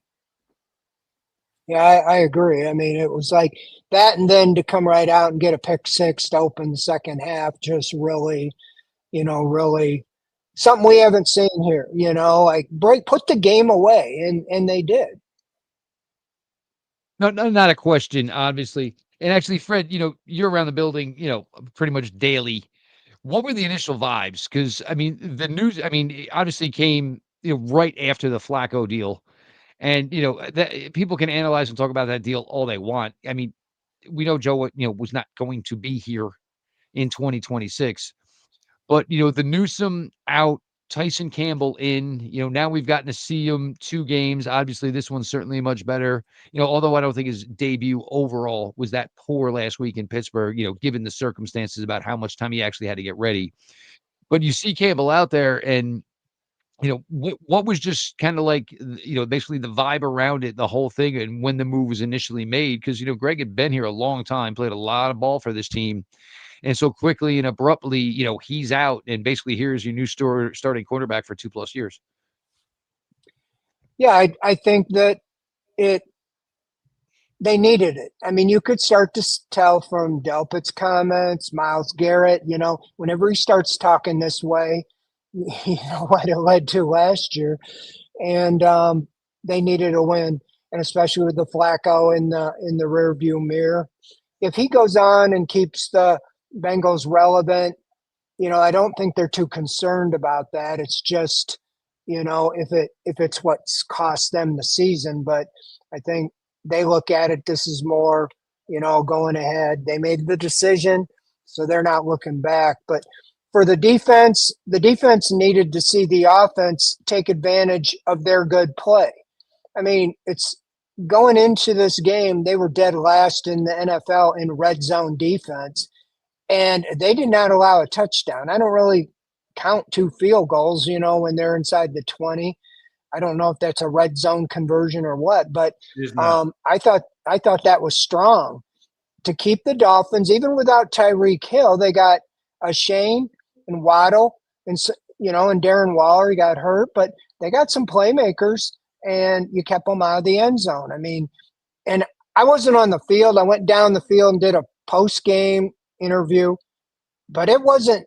Yeah, I agree. I mean, it was like that, and then to come right out and get a pick six to open the second half, just really, really something we haven't seen here. Like put the game away, and they did. No, no, not a question, obviously. And actually, Fred, you're around the building, pretty much daily. What were the initial vibes? Because I mean, the news, I mean, it obviously came, right after the Flacco deal, and that people can analyze and talk about that deal all they want. I mean, we know Joe, was not going to be here in 2026. But, the Newsome out, Tyson Campbell in, now we've gotten to see him 2 games. Obviously, this one's certainly much better. Although I don't think his debut overall was that poor last week in Pittsburgh, given the circumstances about how much time he actually had to get ready. But you see Campbell out there and, what was just kind of like, basically the vibe around it, the whole thing, and when the move was initially made, because, Greg had been here a long time, played a lot of ball for this team. And so quickly and abruptly, he's out, and basically here's your new starting quarterback for 2+ years. Yeah, I think that it they needed it. I mean, you could start to tell from Delpit's comments, Myles Garrett, whenever he starts talking this way, what it led to last year. And they needed a win, and especially with the Flacco in the rear view mirror. If he goes on and keeps the Bengals relevant, I don't think they're too concerned about that. It's just, if it's what's cost them the season. But I think they look at it, this is more, going ahead. They made the decision, so they're not looking back. But for the defense needed to see the offense take advantage of their good play. I mean, it's going into this game, they were dead last in the NFL in red zone defense, and they did not allow a touchdown. I don't really count 2 field goals, when they're inside the 20. I don't know if that's a red zone conversion or what, but I thought that was strong to keep the Dolphins, even without Tyreek Hill. They got a Shane and Waddle, and and Darren Waller. He got hurt, but they got some playmakers, and you kept them out of the end zone. I mean, and I wasn't on the field. I went down the field and did a post-game interview, but it wasn't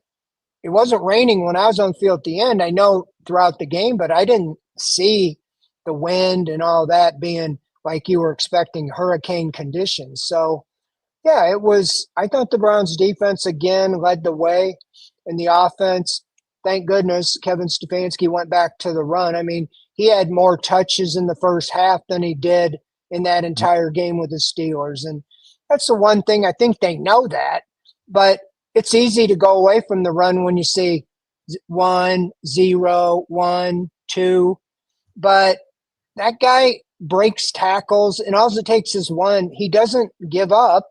raining when I was on the field at the end. I know throughout the game, but I didn't see the wind and all that being like you were expecting hurricane conditions. So yeah, I thought the Browns defense again led the way in the offense. Thank goodness Kevin Stefanski went back to the run. I mean, he had more touches in the first half than he did in that entire game with the Steelers. And that's the one thing, I think they know that, but it's easy to go away from the run when you see 1, 0, 1, 2. But that guy breaks tackles, and all it takes is one. He doesn't give up,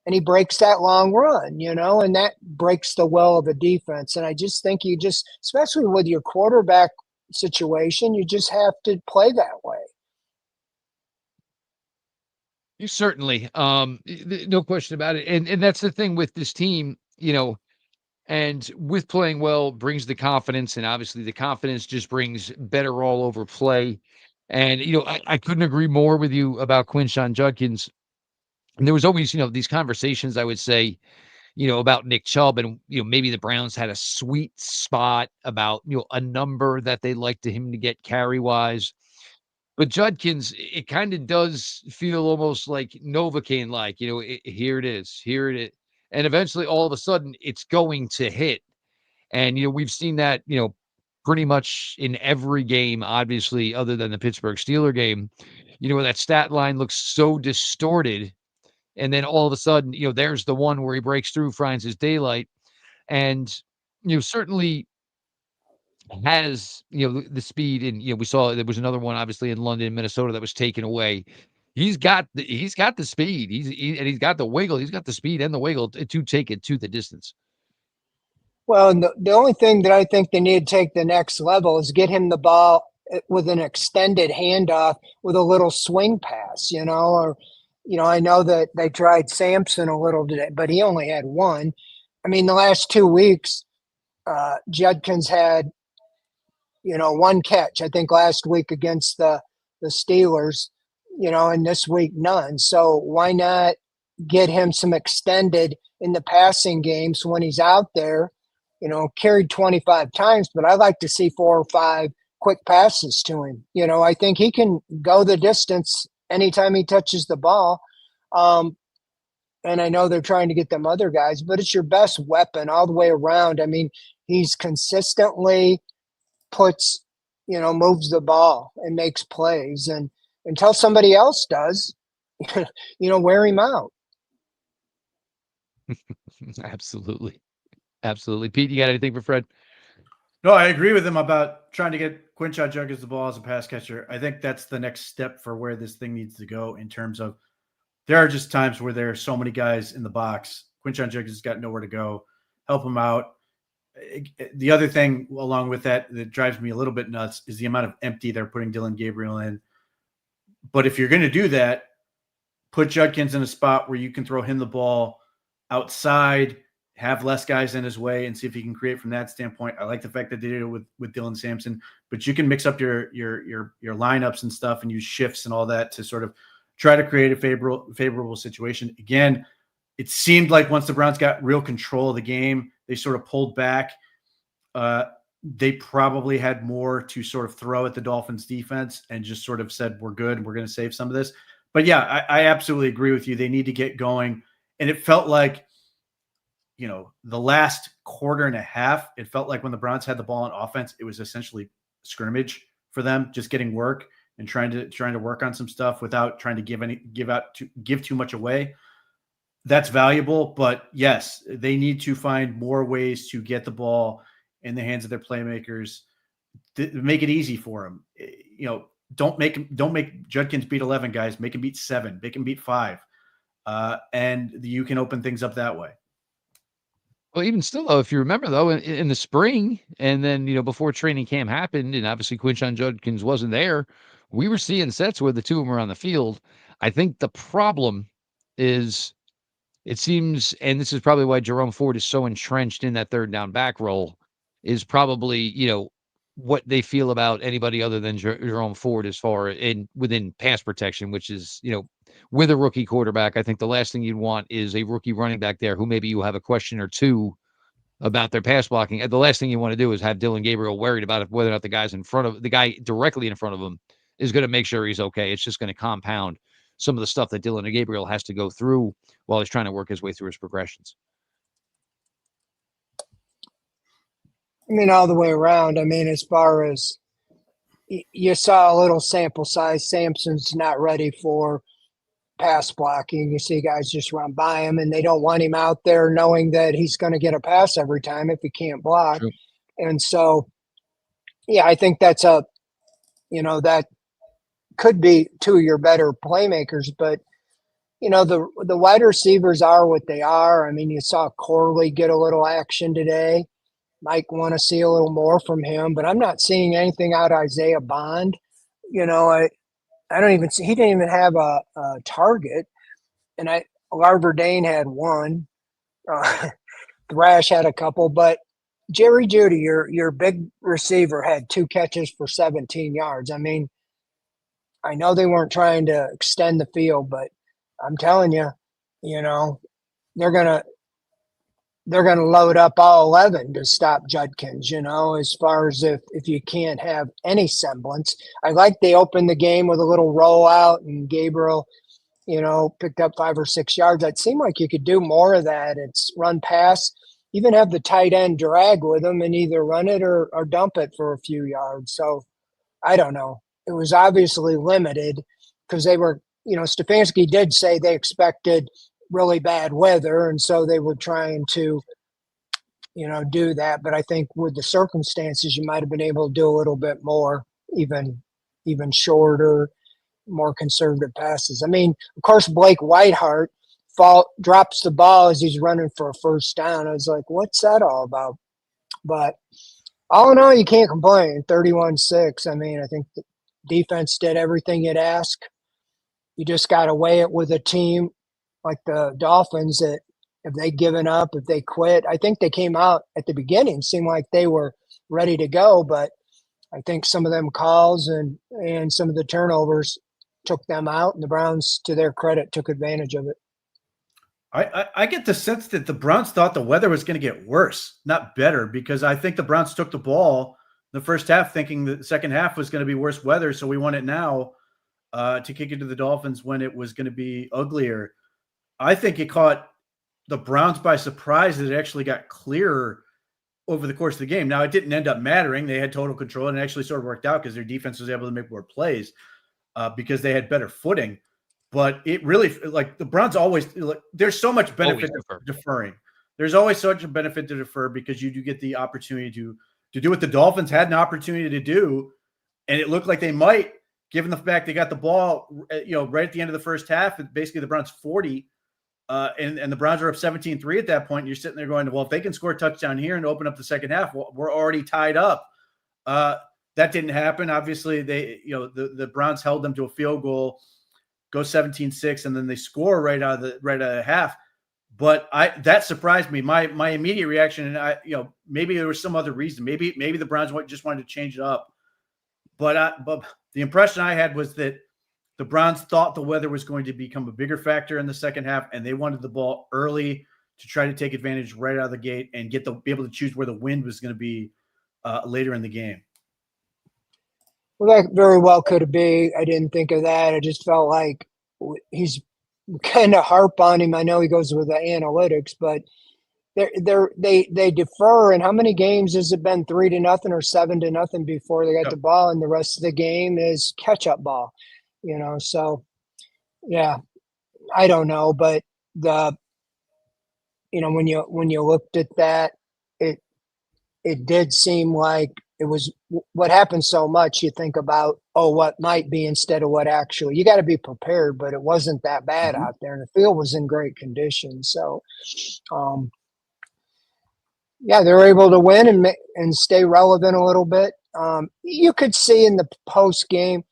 and he breaks that long run, and that breaks the will of a defense. And I just think especially with your quarterback situation, you just have to play that way. You certainly, no question about it. And that's the thing with this team, and with playing well brings the confidence, and obviously the confidence just brings better all over play. And, I couldn't agree more with you about Quinshon Judkins. And there was always, these conversations, I would say, about Nick Chubb, and, maybe the Browns had a sweet spot about, a number that they'd like to him to get carry wise. But Judkins, it kind of does feel almost like Novocaine, like, here it is, here it is. And eventually, all of a sudden, it's going to hit. And, we've seen that, pretty much in every game, obviously, other than the Pittsburgh Steeler game, where that stat line looks so distorted. And then all of a sudden, there's the one where he breaks through, finds his daylight. And, certainly has, the speed, and, we saw there was another one obviously in London, Minnesota, that was taken away. He's got the speed. And he's got the wiggle. He's got the speed and the wiggle to take it to the distance. Well, and the only thing that I think they need to take the next level is get him the ball with an extended handoff with a little swing pass, or, I know that they tried Sampson a little today, but he only had one. I mean, the last 2 weeks, Judkins had one catch. I think last week against the Steelers, and this week none. So why not get him some extended in the passing games when he's out there? Carried 25 times, but I like to see 4 or 5 quick passes to him. I think he can go the distance anytime he touches the ball. And I know they're trying to get them other guys, but it's your best weapon all the way around. I mean, he's consistently moves the ball and makes plays. And until somebody else does, wear him out. Absolutely. Absolutely. Pete, you got anything for Fred? No, I agree with him about trying to get Quinshon Judkins the ball as a pass catcher. I think that's the next step for where this thing needs to go in terms of there are just times where there are so many guys in the box. Quinshon Judkins has got nowhere to go. Help him out. The other thing along with that drives me a little bit nuts is the amount of empty they're putting Dillon Gabriel in. But if you're going to do that, put Judkins in a spot where you can throw him the ball outside, have less guys in his way, and see if he can create from that standpoint. I like the fact that they did it with Dylan Sampson, but you can mix up your lineups and stuff and use shifts and all that to sort of try to create a favorable situation. Again, it seemed like once the Browns got real control of the game, they sort of pulled back. They probably had more to sort of throw at the Dolphins defense and just sort of said, we're good and we're going to save some of this. But yeah, I absolutely agree with you. They need to get going. And it felt like, the last quarter and a half, it felt like when the Browns had the ball on offense, it was essentially scrimmage for them, just getting work and trying to work on some stuff without trying to give too much away. That's valuable, but yes, they need to find more ways to get the ball in the hands of their playmakers, make it easy for them. Don't make Judkins beat 11 guys, make him beat 7, make him beat 5. And you can open things up that way. Well, even still, though, if you remember, though, in the spring and then, before training camp happened, and obviously Quinshon Judkins wasn't there, we were seeing sets where the two of them were on the field. I think the problem is it seems, and this is probably why Jerome Ford is so entrenched in that third down back role, is probably, what they feel about anybody other than Jerome Ford as far within pass protection, which is, with a rookie quarterback, I think the last thing you'd want is a rookie running back there who maybe you have a question or two about their pass blocking. The last thing you want to do is have Dillon Gabriel worried about whether or not the guy directly in front of him is going to make sure he's okay. It's just going to compound some of the stuff that Dillon Gabriel has to go through while he's trying to work his way through his progressions. I mean, all the way around. I mean, as far as you saw a little sample size, Sampson's not ready for pass blocking. You see guys just run by him, and they don't want him out there knowing that he's going to get a pass every time if he can't block. True. And so, yeah, I think that's that could be two of your better playmakers, but the wide receivers are what they are. I mean, you saw Corley get a little action today. Might want to see a little more from him, but I'm not seeing anything out of Isaiah Bond. I don't even see, he didn't even have a target. And Larver Dane had one. Thrash had a couple, but Jerry Jeudy, your big receiver, had 2 catches for 17 yards. I mean, I know they weren't trying to extend the field, but I'm telling you, they're gonna load up all 11 to stop Judkins, as far as if you can't have any semblance. I like they opened the game with a little rollout and Gabriel, picked up 5 or 6 yards. It seemed like you could do more of that. It's run pass, even have the tight end drag with them and either run it or dump it for a few yards. So I don't know. It was obviously limited because they were, Stefanski did say they expected really bad weather, and so they were trying to, do that. But I think with the circumstances, you might have been able to do a little bit more, even shorter, more conservative passes. I mean, of course, Blake Whiteheart drops the ball as he's running for a first down. I was like, what's that all about? But all in all, you can't complain. 31-6. I mean, I think the defense did everything you'd ask. You just got to weigh it with a team like the Dolphins that if they given up, if they quit. I think they came out at the beginning, seemed like they were ready to go, but I think some of them calls and some of the turnovers took them out, and the Browns, to their credit, took advantage of it. I get the sense that the Browns thought the weather was going to get worse, not better, because I think the Browns took the ball the first half thinking the second half was going to be worse weather, so we want it now to kick it to the Dolphins when it was going to be uglier. I think it caught the Browns by surprise that it actually got clearer over the course of the game. Now, it didn't end up mattering. They had total control, and it actually sort of worked out because their defense was able to make more plays because they had better footing. But it really, like, the Browns always, like, there's so much benefit to deferring. There's always such a benefit to defer because you do get the opportunity to do what the Dolphins had an opportunity to do, and it looked like they might, given the fact they got the ball, right at the end of the first half, basically the Browns 40, and the Browns are up 17-3 at that point. And you're sitting there going, well, if they can score a touchdown here and open up the second half, we're already tied up. That didn't happen. Obviously, the Browns held them to a field goal, go 17-6, and then they score right out of the half. But that surprised me. My immediate reaction, and maybe there was some other reason. Maybe the Browns just wanted to change it up. But the impression I had was that the Browns thought the weather was going to become a bigger factor in the second half, and they wanted the ball early to try to take advantage right out of the gate and be able to choose where the wind was going to be later in the game. Well, that very well could be. I didn't think of that. I just felt like he's kind of harp on him. I know he goes with the analytics, but they defer. And how many games has it been 3-0 or 7-0 before they got the ball, and the rest of the game is catch-up ball, So, yeah, I don't know, but when you looked at that, it did seem like it was what happened so much. You think about, what might be instead of what actually. You got to be prepared, but it wasn't that bad out there, and the field was in great condition. So, yeah, they're able to win and stay relevant a little bit. You could see in the post game,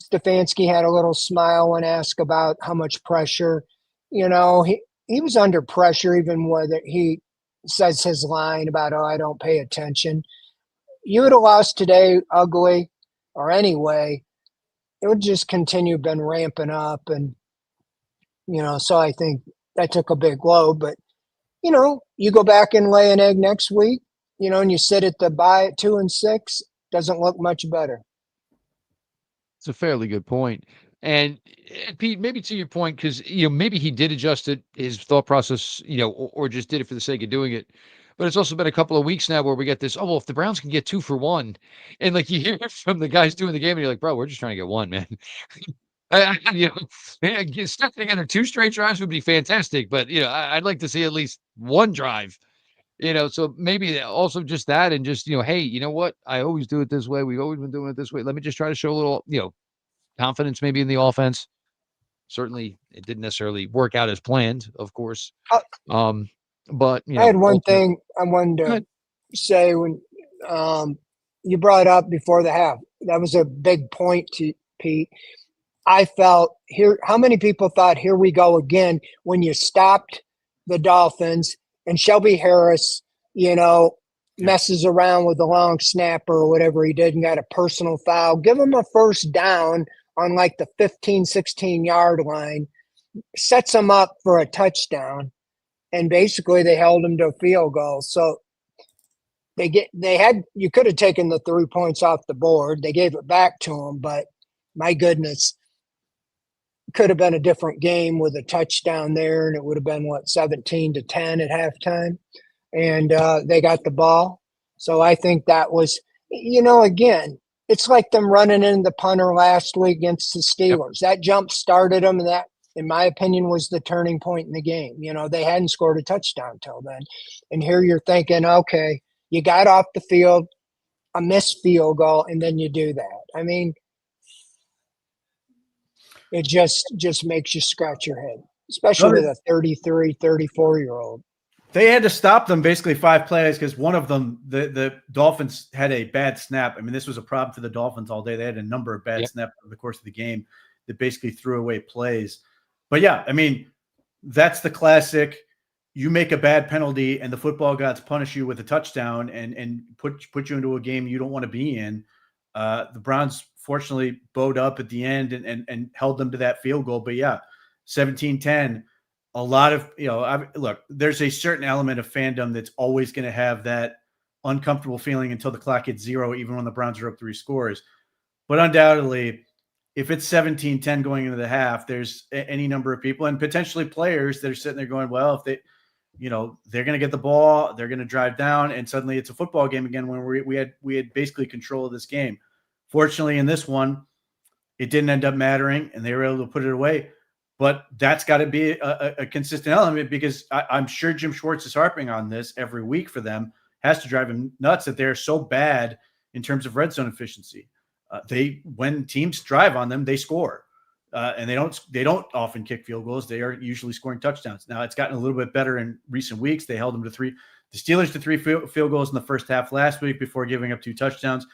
Stefanski had a little smile when asked about how much pressure. He was under pressure, even whether he says his line about, I don't pay attention. You would have lost today ugly or anyway, it would just continue been ramping up. And, so I think that took a big blow. But, you go back and lay an egg next week, and you sit at the bye at 2-6, doesn't look much better. It's a fairly good point. And Pete, maybe to your point, because maybe he did adjust his thought process, or just did it for the sake of doing it. But it's also been a couple of weeks now where we get this, if the Browns can get 2 for 1, and like you hear from the guys doing the game, and you're like, bro, we're just trying to get 1, man. Stuck together 2 straight drives would be fantastic, but I'd like to see at least 1 drive. So maybe also just that, and just hey, you know what? I always do it this way. We've always been doing it this way. Let me just try to show a little, confidence maybe in the offense. Certainly, it didn't necessarily work out as planned, of course. But I had one thing I wanted to say when you brought up before the half. That was a big point to Pete. I felt how many people thought, here we go again, when you stopped the Dolphins and Shelby Harris, messes around with the long snapper or whatever he did and got a personal foul. Give him a first down on like the 15, 16-yard line, sets him up for a touchdown, and basically they held him to a field goal. So you could have taken the 3 points off the board. They gave it back to him, but my goodness, could have been a different game with a touchdown there, and it would have been 17-10 at halftime, and they got the ball. So I think that was, again, it's like them running in the punter last week against the Steelers. Yep. That jump started them, and that, in my opinion, was the turning point in the game. They hadn't scored a touchdown till then, and here you're thinking, okay, you got off the field, a missed field goal, and then you do that. I mean, it just makes you scratch your head, especially with a 33, 34-year-old. They had to stop them basically 5 plays because one of them, the Dolphins had a bad snap. I mean, this was a problem for the Dolphins all day. They had a number of bad snaps over the course of the game that basically threw away plays. But yeah, I mean, that's the classic. You make a bad penalty and the football gods punish you with a touchdown and put you into a game you don't want to be in. The Browns fortunately bowed up at the end and held them to that field goal. But yeah, 17-10, a lot of, look, there's a certain element of fandom that's always going to have that uncomfortable feeling until the clock hits zero, even when the Browns are up 3 scores. But undoubtedly, if it's 17-10 going into the half, there's any number of people and potentially players that are sitting there going, well, if they, they're going to get the ball, they're going to drive down, and suddenly it's a football game again when we had basically control of this game. Fortunately, in this one, it didn't end up mattering, and they were able to put it away. But that's got to be a consistent element, because I'm sure Jim Schwartz is harping on this every week for them. Has to drive him nuts that they're so bad in terms of red zone efficiency. When teams drive on them, they score. And they don't often kick field goals. They are usually scoring touchdowns. Now, it's gotten a little bit better in recent weeks. They held them to the Steelers to 3 field goals in the first half last week before giving up 2 touchdowns.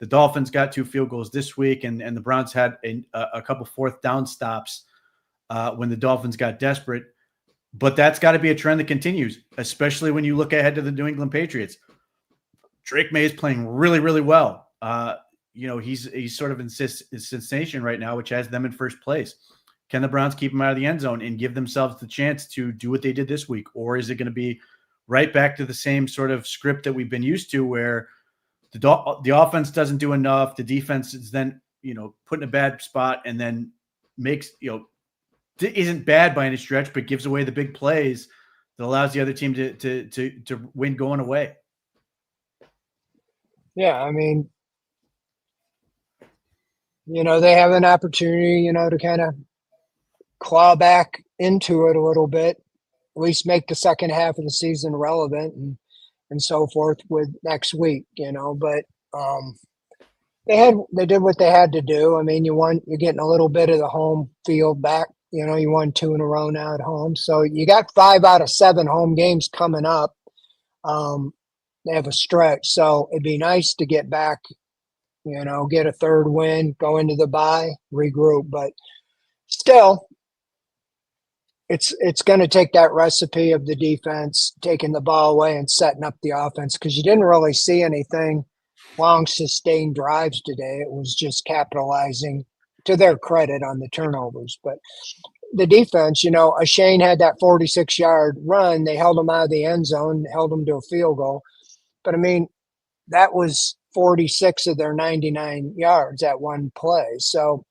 The Dolphins got 2 field goals this week, and the Browns had a couple 4th down stops when the Dolphins got desperate. But that's got to be a trend that continues, especially when you look ahead to the New England Patriots. Drake May is playing really, really well. He's sort of in sensation right now, which has them in first place. Can the Browns keep him out of the end zone and give themselves the chance to do what they did this week? Or is it going to be right back to the same sort of script that we've been used to, where the offense doesn't do enough, the defense is then, put in a bad spot, and then makes, isn't bad by any stretch, but gives away the big plays that allows the other team to win going away? Yeah, I mean, they have an opportunity, to kind of claw back into it a little bit, at least make the second half of the season relevant and so forth with next week, but they did what they had to do. I mean, you're getting a little bit of the home field back. You won 2 in a row now at home. So you got 5 out of 7 home games coming up. They have a stretch. So it'd be nice to get back, get a 3rd win, go into the bye, regroup. But still, it's going to take that recipe of the defense taking the ball away and setting up the offense, because you didn't really see anything long sustained drives today. It was just capitalizing, to their credit, on the turnovers. But the defense, Shane had that 46-yard run. They held him out of the end zone, held him to a field goal. But I mean, that was 46 of their 99 yards at one play. So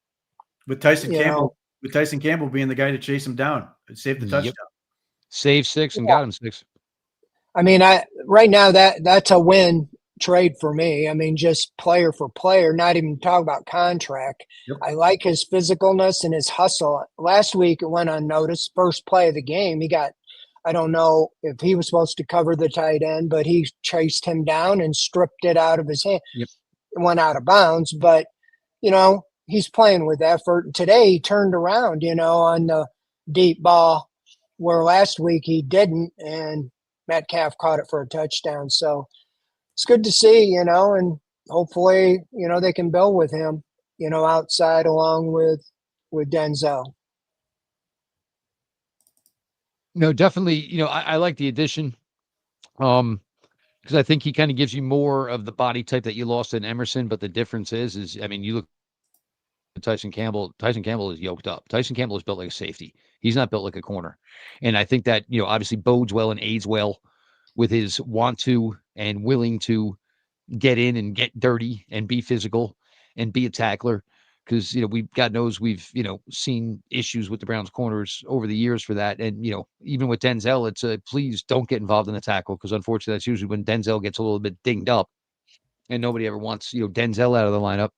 with Tyson Campbell being the guy to chase him down and save the touchdown. Save 6 and got him 6. I mean, right now that's a win trade for me. I mean, just player for player, not even talk about contract. Yep. I like his physicalness and his hustle. Last week it went unnoticed. First play of the game, he got, I don't know if he was supposed to cover the tight end, but he chased him down and stripped it out of his hand. Yep. It went out of bounds, but he's playing with effort. Today he turned around, on the deep ball, where last week he didn't, and Metcalf caught it for a touchdown. So it's good to see, and hopefully, they can build with him, outside along with Denzel. No, definitely. I like the addition, because I think he kind of gives you more of the body type that you lost in Emerson. But the difference is, I mean, you look at Tyson Campbell. Tyson Campbell is yoked up. Tyson Campbell is built like a safety. He's not built like a corner. And I think that, obviously bodes well and aids well with his want to and willing to get in and get dirty and be physical and be a tackler. Because, God knows we've, seen issues with the Browns corners over the years for that. And, even with Denzel, it's please don't get involved in the tackle, because unfortunately that's usually when Denzel gets a little bit dinged up, and nobody ever wants, Denzel out of the lineup,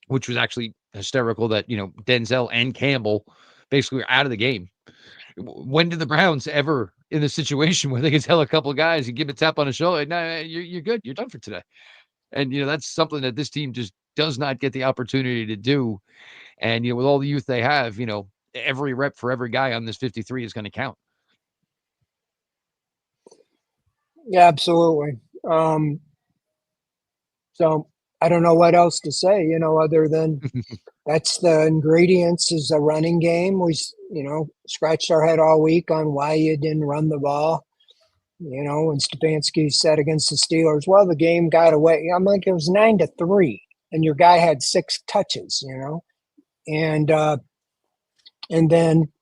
which was actually hysterical that, Denzel and Campbell basically were out of the game. When did the Browns ever in the situation where they can tell a couple of guys, you give a tap on the shoulder, no, you're good, you're done for today? And, that's something that this team just does not get the opportunity to do. And, with all the youth they have, every rep for every guy on this 53 is going to count. Yeah, absolutely. So I don't know what else to say, other than that's the ingredients is a running game. We, scratched our head all week on why you didn't run the ball. When Stefanski said against the Steelers, well, the game got away. I'm like, it was 9-3. and your guy had 6 touches, and then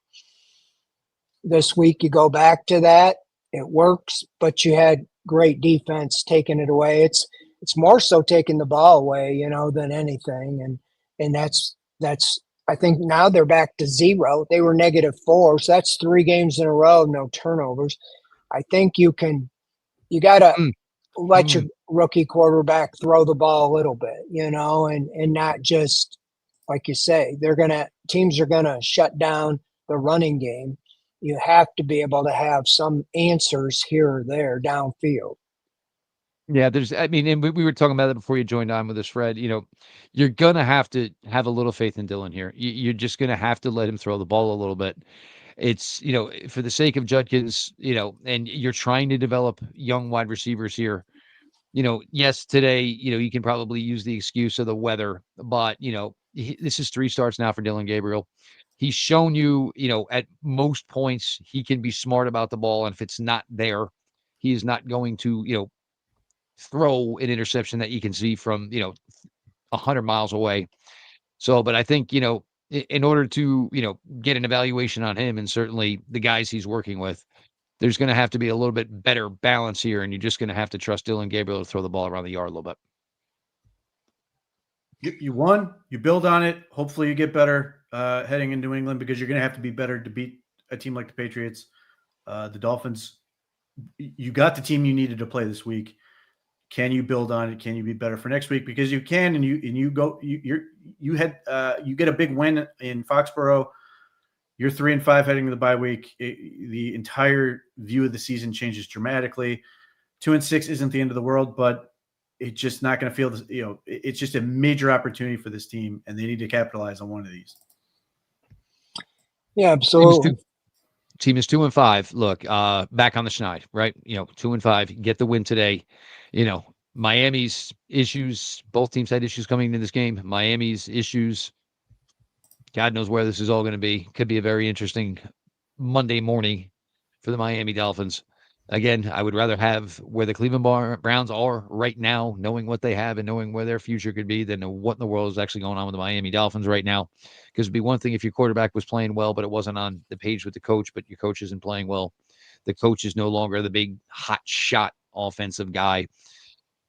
this week you go back to that, it works, but you had great defense taking it away. It's more so taking the ball away, than anything, and that's I think now they're back to 0. They were -4, so that's 3 games in a row, no turnovers. I think you got to Mm, let your mm. rookie quarterback throw the ball a little bit, and not just like you say, teams are gonna shut down the running game. You have to be able to have some answers here or there downfield. Yeah, I mean, and we were talking about that before you joined on with us, Fred. You're gonna have to have a little faith in Dylan here. You're just gonna have to let him throw the ball a little bit. It's, for the sake of Judkins, and you're trying to develop young wide receivers here. Yes, today, you can probably use the excuse of the weather, but, this is 3 starts now for Dylan Gabriel. He's shown you, at most points, he can be smart about the ball. And if it's not there, he is not going to, throw an interception that you can see from, 100 miles away. So, but I think, in order to, get an evaluation on him and certainly the guys he's working with, there's going to have to be a little bit better balance here. And you're just going to have to trust Dylan Gabriel to throw the ball around the yard a little bit. You won. You build on it. Hopefully, you get better heading into New England, because you're going to have to be better to beat a team like the Patriots, the Dolphins. You got the team you needed to play this week. Can you build on it? Can you be better for next week? Because you can, and you get a big win in Foxborough. You're 3-5 heading to the bye week. The entire view of the season changes dramatically. 2-6 isn't the end of the world, but it's just not going to feel this. It's just a major opportunity for this team, and they need to capitalize on one of these. Yeah, absolutely. Team is 2-5. Look, back on the schneid, right? 2-5. Get the win today. Miami's issues. Both teams had issues coming into this game. Miami's issues. God knows where this is all going to be. Could be a very interesting Monday morning for the Miami Dolphins. Again, I would rather have where the Cleveland Browns are right now, knowing what they have and knowing where their future could be, than what in the world is actually going on with the Miami Dolphins right now. Because it'd be one thing if your quarterback was playing well, but it wasn't on the page with the coach, but your coach isn't playing well. The coach is no longer the big hot shot offensive guy.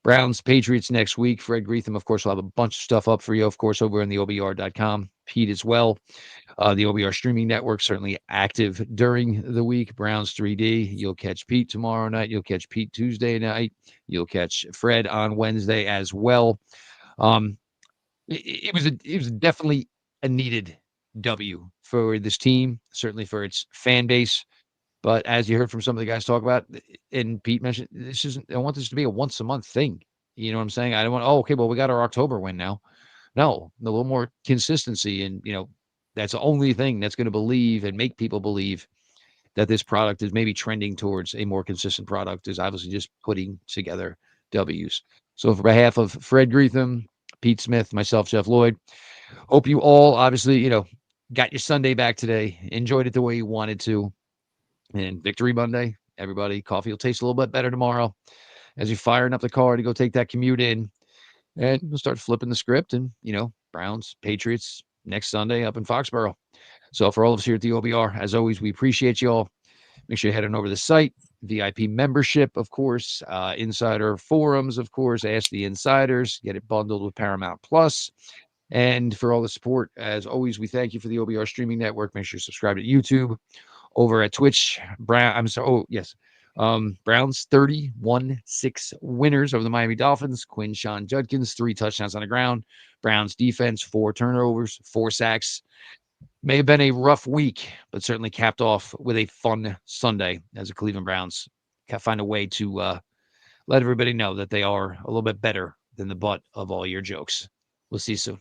Browns, Patriots next week. Fred Greetham, of course, will have a bunch of stuff up for you, of course, over in the OBR.com. Pete as well. The OBR streaming network certainly active during the week. Browns 3D. You'll catch Pete tomorrow night. You'll catch Pete Tuesday night. You'll catch Fred on Wednesday as well. It was definitely a needed W for this team, certainly for its fan base. But as you heard from some of the guys talk about, and Pete mentioned, I want this to be a once a month thing. You know what I'm saying? I don't want, okay, well, we got our October win now. No, a little more consistency. And, that's the only thing that's going to believe and make people believe that this product is maybe trending towards a more consistent product, is obviously just putting together W's. So for behalf of Fred Greetham, Pete Smith, myself, Jeff Lloyd, hope you all obviously, got your Sunday back today, enjoyed it the way you wanted to. And Victory Monday, everybody, coffee will taste a little bit better tomorrow as you're firing up the car to go take that commute in. And we'll start flipping the script and, Browns, Patriots next Sunday up in Foxborough. So for all of us here at the OBR, as always, we appreciate you all. Make sure you head on over to the site, VIP membership, of course, insider forums, of course, Ask the Insiders, get it bundled with Paramount Plus. And for all the support, as always, we thank you for the OBR streaming network. Make sure you subscribe to YouTube. Over at Twitch, Browns 31-6 winners over the Miami Dolphins. Quinshon Judkins, 3 touchdowns on the ground. Browns defense, 4 turnovers, 4 sacks. May have been a rough week, but certainly capped off with a fun Sunday as the Cleveland Browns find a way to let everybody know that they are a little bit better than the butt of all your jokes. We'll see you soon.